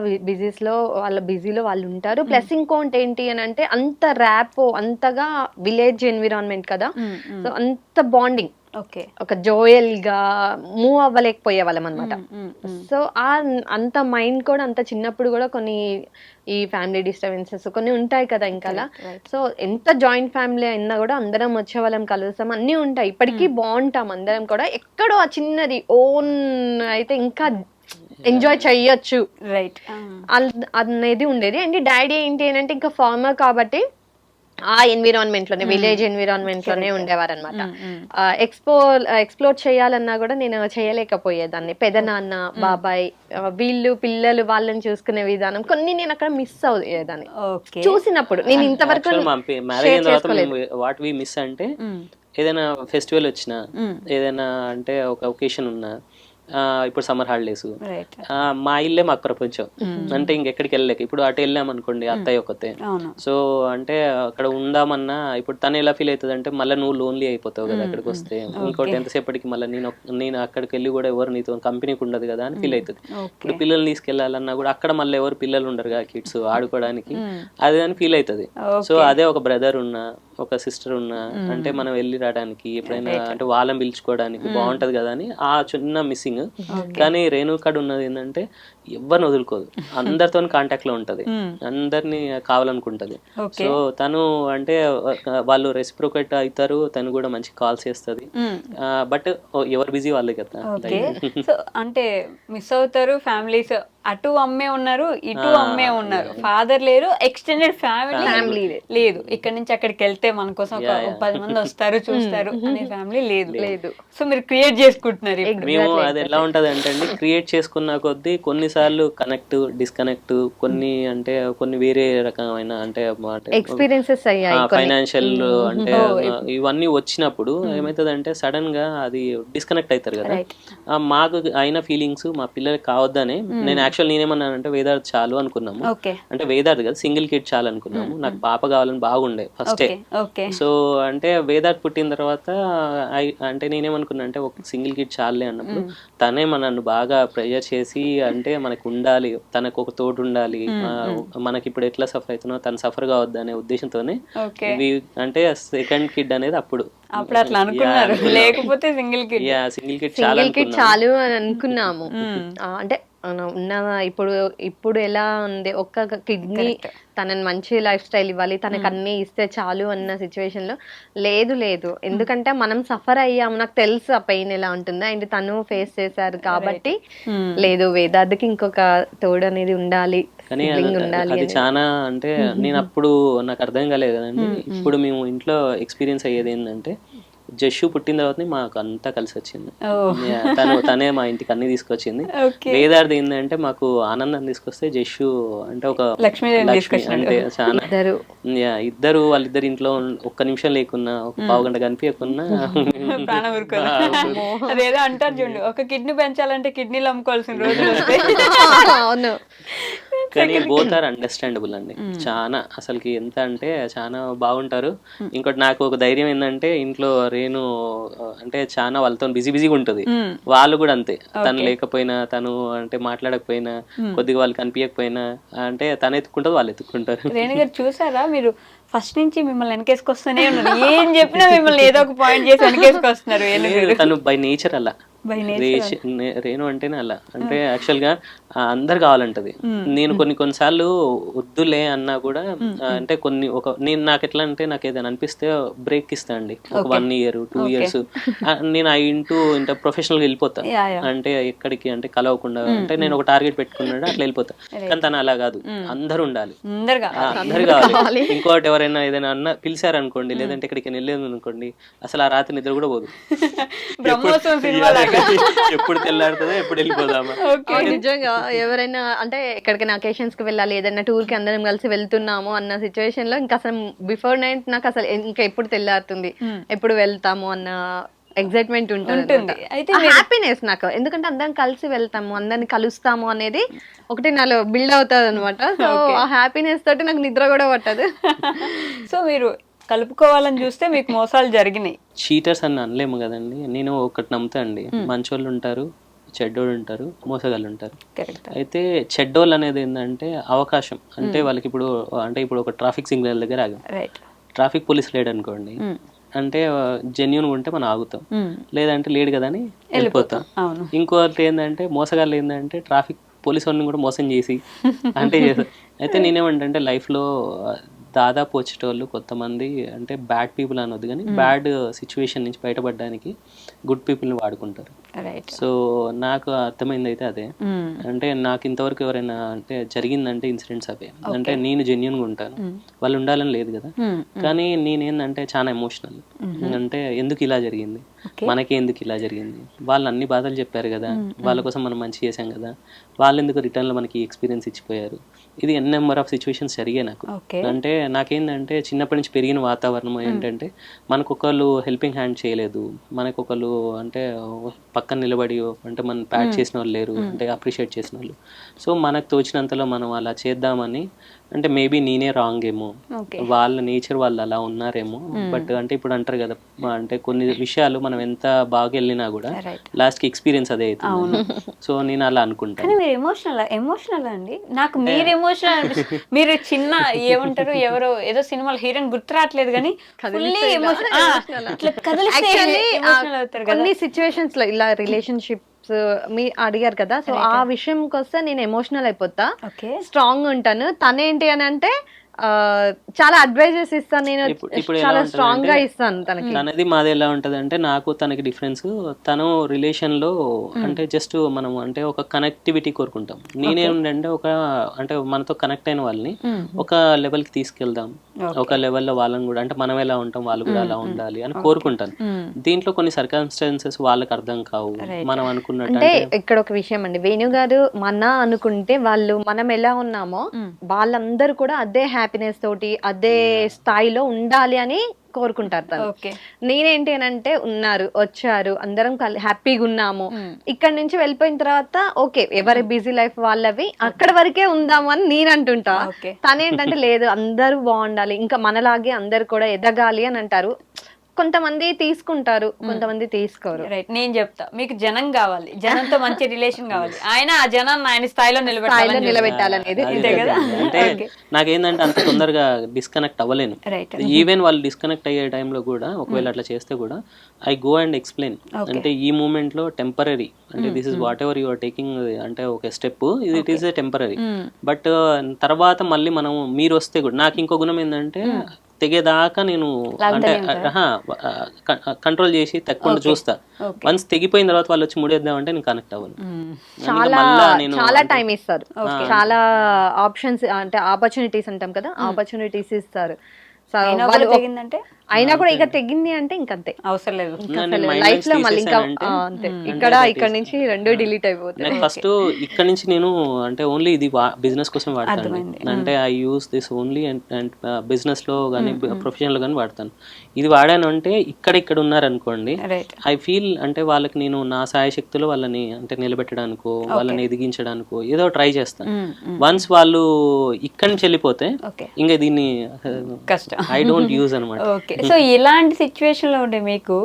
బిజీలో వాళ్ళు ఉంటారు. ప్లస్ ఇంకోటి ఏంటి అని అంటే అంత ర్యాపో, అంతగా విలేజ్ ఎన్విరాన్మెంట్ కదా, సో అంత బాండింగ్, ఓకే ఒక జోయల్ గా మూవ్ అవ్వలేకపోయే వాళ్ళం అనమాట. సో అంత మైండ్ కూడా అంత చిన్నప్పుడు కూడా కొన్ని ఈ ఫ్యామిలీ డిస్టర్బెన్సెస్ కొన్ని ఉంటాయి కదా ఇంకా అలా. సో ఎంత జాయింట్ ఫ్యామిలీ అయినా కూడా అందరం వచ్చే వాళ్ళం, కలుస్తాం, అన్నీ ఉంటాయి, ఇప్పటికీ బాగుంటాం అందరం కూడా. ఎక్కడో ఆ చిన్నది ఓన్ అయితే ఇంకా ఎంజాయ్ చెయ్యొచ్చు రైట్ అనేది ఉండేది. అండ్ డాడీ ఏంటి అని అంటే ఇంకా ఫార్మర్ కాబట్టి ఆ ఎన్విరాన్మెంట్ లోనే, విలేజ్ ఎన్విరాన్మెంట్ లోనే ఉండేవారు అనమాట. ఎక్స్ప్లోర్ చేయాలన్నా కూడా నేను చేయలేకపోయేదాన్ని. పెదనాన్న, బాబాయ్, వీళ్ళు పిల్లలు వాళ్ళని చూసుకునే విధానం కొన్ని నేను అక్కడ మిస్ అయ్యేదాన్ని చూసినప్పుడు. నేను ఇంతవరకు వాట్ వి మిస్ అంటే ఏదైనా ఫెస్టివల్ వచ్చినా, ఏదైనా అంటే ఒక ఒకేషన్ ఉన్నా, ఇప్పుడు సమ్మర్ హాలిడేస్, మా ఇల్లే మాకు ప్రపంచం. అంటే ఇంకెక్కడికి వెళ్ళలేక, ఇప్పుడు అటు వెళ్ళాం అనుకోండి అత్తయ్య ఒకతే, సో అంటే అక్కడ ఉందామన్నా ఇప్పుడు తను ఎలా ఫీల్ అవుతుంది అంటే మళ్ళీ నువ్వు లోన్లీ అయిపోతావు కదా అక్కడికి వస్తే, ఇంకోటి ఎంతసేపటికి మళ్ళీ నేను అక్కడికి వెళ్ళి కూడా ఎవరు నీతో కంపెనీకి ఉండదు కదా అని ఫీల్ అవుతుంది. ఇప్పుడు పిల్లల్ని తీసుకెళ్లాలన్నా కూడా అక్కడ మళ్ళీ ఎవరు పిల్లలు ఉండరు కదా కిడ్స్ ఆడుకోవడానికి, అది అని ఫీల్ అవుతుంది. సో అదే ఒక బ్రదర్ ఉన్నా, ఒక సిస్టర్ ఉన్నా అంటే మనం వెళ్ళి రావడానికి ఎప్పుడైనా అంటే వాళ్ళని పిలుచుకోవడానికి బాగుంటది కదా అని ఆ చిన్న మిస్సింగ్. కానీ రేణుకాడ ఉన్నది ఏంటంటే ఎవరిని వదులుకోదు, అందరితో కాంటాక్ట్ లో ఉంటది, అందరినీ కావాలనుకుంటది. సో తను అంటే వాళ్ళు రెసిప్రోకేట్ అవుతారు, తను కూడా మంచి కాల్స్ చేస్తుంది. బట్ ఎవరు బిజీ వాళ్ళే కదా. సో అంటే మిస్ అవుతారు ఫ్యామిలీస్, అటు అమ్మే ఉన్నారు, ఇటు అమ్మే ఉన్నారు, ఫాదర్ లేరు, ఎక్స్టెండెడ్ ఫ్యామిలీ లేదు. ఇక్కడ నుంచి అక్కడికి వెళ్తే మన కోసం ఒక 10 మంది వస్తారు చూస్తారు అనే ఫ్యామిలీ లేదు. సో మీరు క్రియేట్ చేసుకుంటున్నారు. మేము అది ఎలా ఉంటది అంటే అండి, క్రియేట్ చేసుకున్న కొద్దీ కొన్నిసార్లు కనెక్ట్, డిస్కనెక్ట్, కొన్ని వేరే రకమైన అంటే ఎక్స్పీరియన్సెస్ అయ్యాయి, ఫైనాన్షియల్ అంటే ఇవన్నీ వచ్చినప్పుడు ఏమైతుంది అంటే సడన్ గా అది డిస్కనెక్ట్ అవుతారు కదా. మాకు అయిన ఫీలింగ్స్ మా పిల్లలకి కావద్దనే నేను నేనేమన్నానంటే వేదార్థ్ చాలు అనుకున్నాము. అంటే వేదార్థ్ కదా, సింగిల్ కిడ్ చాలు అనుకున్నాము. నాకు పాప కావాలని బాగుండే ఫస్టే. సో అంటే వేదార్థ్ పుట్టిన తర్వాత అంటే నేనేమనుకున్నా అంటే ఒక సింగిల్ కిడ్ చాలులే అన్నప్పుడు తనే నన్ను బాగా ప్రెజర్ చేసి అంటే మనకు ఉండాలి, తనకు ఒక తోడు ఉండాలి, మనకి ఇప్పుడు ఎట్లా సఫర్ అవుతున్నా తను సఫర్ కావద్దు అనే ఉద్దేశంతోనే అంటే సెకండ్ కిడ్ అనేది అప్పుడు అట్లా అనుకున్నారు. లేకపోతే సింగిల్ కిడ్ చాలు అని అనుకున్నాము. అంటే ఉన్న ఇప్పుడు ఎలా ఉంది, ఒక్క కిడ్నీ తనని మంచి లైఫ్ స్టైల్ ఇవ్వాలి, తనకు అన్ని ఇస్తే చాలు అన్న సిచ్యువేషన్ లో లేదు. ఎందుకంటే మనం సఫర్ అయ్యాము, నాకు తెలుసు ఆ పెయిన్ ఎలా ఉంటుందో, అండ్ తను ఫేస్ చేశారు కాబట్టి లేదు, వేదార్థకి ఇంకొక తోడు అనేది ఉండాలి. కానీ అది చాలా అంటే నేను అప్పుడు నాకు అర్థం కాలేదు కదండి. ఇప్పుడు మేము ఇంట్లో ఎక్స్పీరియన్స్ అయ్యేది ఏంటంటే జస్సు పుట్టిన తర్వాత మాకు అంతా కలిసి వచ్చింది. తనే మా ఇంటికి అన్ని తీసుకొచ్చింది. వేదార్థ్ ఏంటంటే మాకు ఆనందం తీసుకొస్తే జస్సు అంటే ఒక లక్ష్మి అంటే చాలా ఇద్దరు వాళ్ళిద్దరు ఇంట్లో ఒక్క నిమిషం లేకున్నా, ఒక పావు గంట కనిపించకున్నా అదేదో అంటారు చూడండి, ఒక కిడ్నీ పెంచాలంటే కిడ్నీలు అమ్ముకోవాల్సిన రోజులు వస్తాయి. అవును. కానీ బోత్ ఆర్ అండర్స్టాండబుల్ అండి. చాలా అసలుకి ఎంత అంటే చాలా బాగుంటారు. ఇంకోటి నాకు ఒక ధైర్యం ఏంటంటే ఇంట్లో రేణు అంటే చాలా వాళ్ళతో బిజీగా ఉంటది, వాళ్ళు కూడా అంతే. తను లేకపోయినా, తను అంటే మాట్లాడకపోయినా, కొద్దిగా వాళ్ళు కనిపించకపోయినా అంటే తను ఎత్తుకుంటుంది, వాళ్ళు ఎత్తుకుంటారు. రేణు గారు చూసారా, మీరు ఫస్ట్ నుంచి మిమ్మల్ని వెనకేసుకొస్తూనే ఉన్నారు, ఏం చెప్పినా మిమ్మల్ని ఏదో ఒక పాయింట్ చేసి వెనకేసుకొస్తున్నారు. తను బై నేచర్ అలా, రేణు అంటేనే అలా. అంటే యాక్చువల్ గా అందరు కావాలంటది. నేను కొన్నిసార్లు వద్దులే అన్నా కూడా అంటే నేను నాకు ఎట్లా అంటే నాకు ఏదైనా అనిపిస్తే బ్రేక్ ఇస్తా అండి, ఒక 1 year 2 years నేను ఇంట ప్రొఫెషనల్ గా వెళ్ళిపోతా. అంటే ఎక్కడికి అంటే కలవకుండా, అంటే నేను ఒక టార్గెట్ పెట్టుకున్నాడు అట్లా వెళ్ళిపోతా. కానీ తను అలా కాదు, అందరు ఉండాలి, అందరు కావాలి. ఇంకోటి ఎవరైనా ఏదైనా పిలిచారనుకోండి, లేదంటే ఎక్కడికి వెళ్ళేది అనుకోండి, అసలు ఆ రాత్రి నిద్ర కూడా పోదు. ఎప్పుడు తెల్లాడుతుందో ఎప్పుడు వెళ్ళిపోదామా. నిజంగా ఎవరైనా అంటే ఎక్కడికైనా అకేషన్స్ కి వెళ్ళాలి, ఏదైనా టూర్ కి అందరం కలిసి వెళ్తున్నాము అన్న సిచ్యువేషన్ లో ఇంకా అసలు బిఫోర్ నైట్ నాకు అసలు ఇంకా ఎప్పుడు తెల్లారుతుంది, ఎప్పుడు వెళ్తాము అన్న ఎగ్జైట్మెంట్ ఉంటుంది. హ్యాపీనెస్ నాకు, ఎందుకంటే అందరం కలిసి వెళ్తాము, అందరిని కలుస్తాము అనేది ఒకటి నాలో బిల్డ్ అవుతుంది అనమాట. సో ఆ హ్యాపీనెస్ తోటి నాకు నిద్ర కూడా పట్టదు. సో మీరు కలుపుకోవాలని చూస్తే మీకు మోసాలు జరిగినాయి. చీటర్స్ అని అనలేము కదండి. నేను ఒకటి నమ్ముతా అండి, మంచోళ్ళు ఉంటారు, చెడ్డోళ్ళు ఉంటారు, మోసగాళ్ళు ఉంటారు. అయితే చెడ్డోళ్ళు అనేది ఏంటంటే అవకాశం, అంటే వాళ్ళకి ఇప్పుడు అంటే ఇప్పుడు ఒక ట్రాఫిక్ సిగ్నల్ దగ్గర ఆగాం, ట్రాఫిక్ పోలీస్ లేడు అనుకోండి, అంటే జెన్యున్ ఉంటే మనం ఆగుతాం, లేదంటే లేడు కదా అని వెళ్ళిపోతాం. ఇంకోటి ఏంటంటే మోసగాళ్ళు ఏంటంటే ట్రాఫిక్ పోలీస్ వాళ్ళని కూడా మోసం చేసి అంటే అయితే నేనేమంటే లైఫ్లో దాదాపు వచ్చేటోళ్ళు కొంతమంది అంటే బ్యాడ్ పీపుల్ అనొద్దు కానీ బ్యాడ్ సిచ్యువేషన్ నుంచి బయటపడడానికి గుడ్ పీపుల్ని వాడుకుంటారు. సో నాకు అర్థమైంది అయితే అదే, అంటే నాకు ఇంతవరకు ఎవరైనా అంటే జరిగిందంటే ఇన్సిడెంట్స్ అవే, అంటే నేను జెన్యున్గా ఉంటాను, వాళ్ళు ఉండాలని లేదు కదా, కానీ నేనేందంటే చాలా ఎమోషనల్, అంటే ఎందుకు ఇలా జరిగింది, మనకి ఎందుకు ఇలా జరిగింది, వాళ్ళు అన్ని బాధలు చెప్పారు కదా, వాళ్ళ కోసం మనం మంచి చేసాం కదా, వాళ్ళు ఎందుకు రిటర్న్లో మనకి ఎక్స్పీరియన్స్ ఇచ్చిపోయారు, ఇది ఎన్ నెంబర్ ఆఫ్ సిచ్యువేషన్స్ జరిగాయి నాకు. అంటే నాకేంటంటే చిన్నప్పటి నుంచి పెరిగిన వాతావరణం ఏంటంటే మనకు ఒకళ్ళు హెల్పింగ్ హ్యాండ్ చేయలేదు, మనకు ఒకళ్ళు అంటే పక్కన నిలబడి అంటే మనం ప్యాడ్ చేసిన వాళ్ళు లేరు, అంటే అప్రిషియేట్ చేసిన వాళ్ళు. సో మనకు తోచినంతలో మనం అలా చేద్దామని, అంటే మేబీ నేనే రాంగ్ ఏమో, వాళ్ళ నేచర్ వాళ్ళు అలా ఉన్నారేమో, బట్ అంటే ఇప్పుడు అంటారు కదా అంటే కొన్ని విషయాలు మనం ఎంత బాగా వెళ్ళినా కూడా లాస్ట్కి ఎక్స్పీరియన్స్ అదే అవుతుంది. సో నేను అలా అనుకుంటాను. మీరు ఎమోషనల్ అండి, నాకు మీరు ఎమోషనల్, మీరు చిన్న ఏమంటారు ఎవరో ఏదో సినిమాలో హీరోయిన్ గుర్తు రావట్లేదు కానీ కొన్ని సిచ్యువేషన్స్ లో ఇలా రిలేషన్షిప్స్ మీ అడిగారు కదా, సో ఆ విషయంకి వస్తే నేను ఎమోషనల్ అయిపోతా, స్ట్రాంగ్ ఉంటాను. తనేంటి అని అంటే చాలా అడ్వైజెస్ ఇస్తాను, నేను చాలా స్ట్రాంగ్ గా ఇస్తాను తనకి. తనది మాది ఎలా ఉంటది అంటే నాకు తనకి డిఫరెన్స్, తను రిలేషన్ లో అంటే జస్ట్ మనం అంటే ఒక కనెక్టివిటీ కోరుకుంటాం, నేనేంటంటే ఒక అంటే మనతో కనెక్ట్ అయిన వాళ్ళని ఒక లెవెల్ కి తీసుకెళ్దాం, ఒక లెవెల్లో వాళ్ళని కూడా అంటే మనం ఎలా ఉంటాం వాళ్ళు కూడా అలా ఉండాలి అని కోరుకుంటాను. దీంట్లో కొన్ని సర్కమ్స్టాన్సెస్ వాళ్ళకి అర్థం కావు మనం అనుకున్నట్టు. అంటే ఇక్కడ ఒక విషయం అండి, వేణు గారు మన అనుకుంటే వాళ్ళు మనం ఎలా ఉన్నామో వాళ్ళందరూ కూడా అదే హ్యాపీనెస్ తోటి అదే స్థాయిలో ఉండాలి అని కోరుకుంటారు తను. నేనేంటి అని అంటే ఉన్నారు, వచ్చారు, అందరం హ్యాపీగా ఉన్నాము, ఇక్కడ నుంచి వెళ్ళిపోయిన తర్వాత ఓకే ఎవరి బిజీ లైఫ్ వాళ్ళవి, అక్కడ వరకే ఉందాము అని నేను అంటుంటా. తనేంటంటే లేదు అందరూ బాగుండాలి, ఇంకా మనలాగే అందరు కూడా ఎదగాలి అని అంటారు. కొంతమంది తీసుకుంటారు, కొంతమంది తీసుకోరు. రైట్, నేను చెప్తా, మీకు జనం కావాలి, జనంతో మంచి రిలేషన్ కావాలి, ఆయన ఆ జనాన్ని ఆయన స్థాయిలో నిలబెట్టాలనేది. అంటే నాకేంటంటే అంత తొందరగా డిస్కనెక్ట్ అవ్వలేను. ఈవెన్ వాళ్ళు డిస్కనెక్ట్ అయ్యే టైంలో కూడా ఒకవేళ అట్లా చేస్తే కూడా ఐ గో అండ్ ఎక్స్ప్లెయిన్, అంటే ఈ మూమెంట్ లో టెంపరరీ, అంటే this is whatever you are taking, అంటే ఒక స్టెప్ ఇది it is a temporary, but తర్వాత మళ్ళీ మనం మీరు వస్తే కూడా నాకు ఇంకో గుణం ఏంటంటే తెగేదాకా నేను అంటే కంట్రోల్ చేసి తక్కువ చూస్తా. వన్స్ తెగిపోయిన తర్వాత వాళ్ళు వచ్చి ముడేద్దామంటే నేను కనెక్ట్ అవ్వను. చాలా టైం ఇస్తారు, చాలా ఆప్షన్స్ అంటే ఆపర్చునిటీస్ అంటాం కదా, ఆపర్చునిటీస్ ఇస్తారు. అయినా కూడా ఇక తెగింది అంటే ఇంకంతే, అవసరం లేదు లైఫ్ లో మళ్ళీ ఇంకా అంతే, ఇక్కడ నుంచి రెండు డిలీట్ అయిపోతాయి. ఫస్ట్ ఇక్కడ నుంచి నేను అంటే ఓన్లీ ఇది బిజినెస్ కోసం వాడతాను, అంటే I use this only and business లో కానీ ప్రొఫెషనల్ లో కానీ వాడతాను. ఇది వాడాను అంటే ఇక్కడ ఉన్నారు అనుకోండి, ఐ ఫీల్ అంటే వాళ్ళకి నేను నా సాయశక్తిలో వాళ్ళని అంటే నిలబెట్టడానికో వాళ్ళని ఎదిగించడానికో ఏదో ట్రై చేస్తాను. వన్స్ వాళ్ళు ఇక్కడి నుంచి వెళ్ళిపోతే ఇంకా దీన్ని కష్టం, ఐ డోంట్ యూజ్ అనమాట. సో ఇలాంటి సిచ్యువేషన్ లో ఉండే మీకు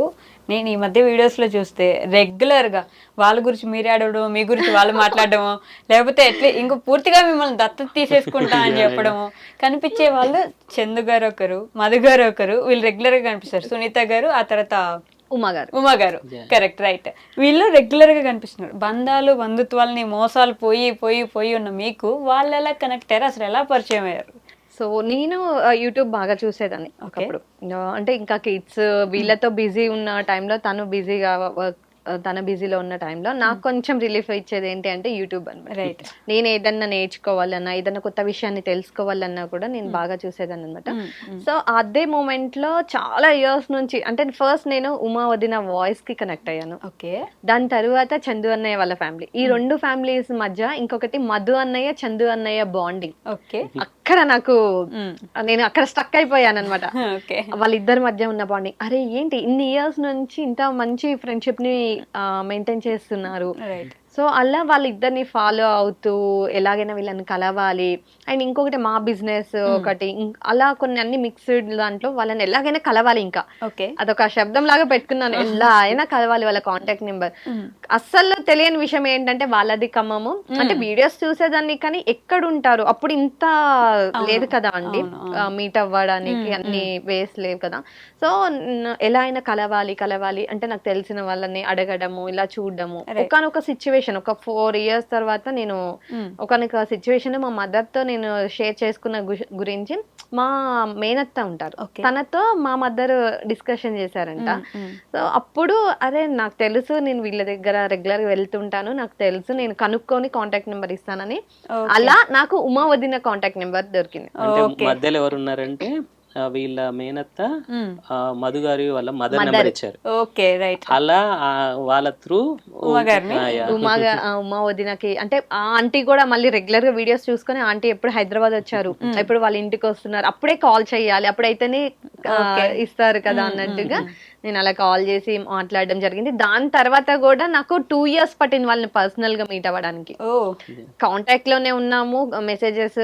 నేను ఈ మధ్య వీడియోస్ లో చూస్తే రెగ్యులర్ గా వాళ్ళ గురించి మీరు ఆడడం, మీ గురించి వాళ్ళు మాట్లాడడము, లేకపోతే ఎట్లా ఇంకో పూర్తిగా మిమ్మల్ని దత్తత తీసేసుకుంటా అని చెప్పడము కనిపించే వాళ్ళు చందు గారు ఒకరు, మధు గారు ఒకరు, వీళ్ళు రెగ్యులర్ గా కనిపిస్తారు, సునీత గారు, ఆ తర్వాత ఉమా గారు కరెక్ట్ రైట్, వీళ్ళు రెగ్యులర్ గా కనిపిస్తున్నారు. బంధాలు బంధుత్వాలని మోసాలు పోయి ఉన్న మీకు వాళ్ళు ఎలా కనెక్ట్ అయ్యారు, అసలు ఎలా పరిచయం అయ్యారు? సో నేను యూట్యూబ్ బాగా చూసేదాన్ని ఒకప్పుడు, అంటే ఇంకా కిడ్స్ వీళ్ళతో బిజీ ఉన్న టైంలో తను బిజీగా తన బిజీలో ఉన్న టైంలో నాకు కొంచెం రిలీఫ్ ఇచ్చేది ఏంటి అంటే యూట్యూబ్ అనమాట. రైట్, నేను ఏదన్నా నేర్చుకోవాలన్నా ఏదన్నా కొత్త విషయాన్ని తెలుసుకోవాలన్నా కూడా నేను బాగా చూసేదాన్ని అనమాట. సో అదే మూమెంట్ లో చాలా ఇయర్స్ నుంచి అంటే ఫస్ట్ నేను ఉమా వదిన వాయిస్ కి కనెక్ట్ అయ్యాను. ఓకే, దాని తర్వాత చందు అన్నయ్య వాళ్ళ ఫ్యామిలీ, ఈ రెండు ఫ్యామిలీస్ మధ్య ఇంకొకటి మధు అన్నయ్య చందు అన్నయ్య బాండింగ్. ఓకే, అక్కడ నాకు నేను అక్కడ స్టక్ అయిపోయాను అనమాట. వాళ్ళిద్దరి మధ్య ఉన్న బాండింగ్, అరే ఏంటి ఇన్ని ఇయర్స్ నుంచి ఇంత మంచి ఫ్రెండ్షిప్ ని మెయింటైన్ చేస్తున్నారు. సో సో అలా వాళ్ళిద్దరిని ఫాలో అవుతూ ఎలాగైనా వీళ్ళని కలవాలి. అండ్ ఇంకొకటి మా బిజినెస్ ఒకటి అలా కొన్ని అన్ని మిక్స్డ్ దాంట్లో వాళ్ళని ఎలాగైనా కలవాలి. ఇంకా అదొక శబ్దం లాగా పెట్టుకున్నాను, ఎలా అయినా కలవాలి వాళ్ళ కాంటాక్ట్ నెంబర్. అస్సలు తెలియని విషయం ఏంటంటే వాళ్ళది ఖమ్మము, అంటే వీడియోస్ చూసేదాన్ని కానీ ఎక్కడ ఉంటారు అప్పుడు ఇంత లేదు కదా అండి మీట్ అవ్వడానికి, అన్ని వేస్ లేవు కదా. సో ఎలా అయినా కలవాలి అంటే నాకు తెలిసిన వాళ్ళని అడగడము, ఇలా చూడడము. ఒకనొక సిచ్యువేషన్ ఒక 4 years తర్వాత నేను ఒకనొక సిచ్యువేషన్ మా మదర్ తో నేను షేర్ చేసుకున్న గురించి మా మేనత్త ఉంటారు, తనతో మా మదర్ డిస్కషన్ చేశారంట. సో అప్పుడు అరే నాకు తెలుసు, నేను వీళ్ళ దగ్గర రెగ్యులర్ గా వెళ్తుంటాను, నాకు తెలుసు, నేను కనుక్కొని కాంటాక్ట్ నెంబర్ ఇస్తానని, అలా నాకు ఉమా వదిన కాంటాక్ట్ నెంబర్ దొరికింది. మధ్యలో ఎవరు ఉన్నారంటే వీళ్ళ మేనత్త మధు గారి వాళ్ళ మదర్ నెంబర్ ఇచ్చారు. అలా వాళ్ళ త్రూ ఉమా వదినకి, అంటే ఆ ఆంటీ కూడా మళ్ళీ రెగ్యులర్ గా వీడియోస్ చూసుకొని ఆంటీ ఎప్పుడు హైదరాబాద్ వచ్చారు, ఎప్పుడు వాళ్ళ ఇంటికి వస్తున్నారు, అప్పుడే కాల్ చేయాలి, అప్పుడైతేనే ఇస్తారు కదా అన్నట్టుగా నేను అలా కాల్ చేసి మాట్లాడడం జరిగింది. దాని తర్వాత కూడా నాకు 2 years పట్టింది వాళ్ళని పర్సనల్ గా మీట్ అవ్వడానికి. కాంటాక్ట్ లోనే ఉన్నాము, మెసేజెస్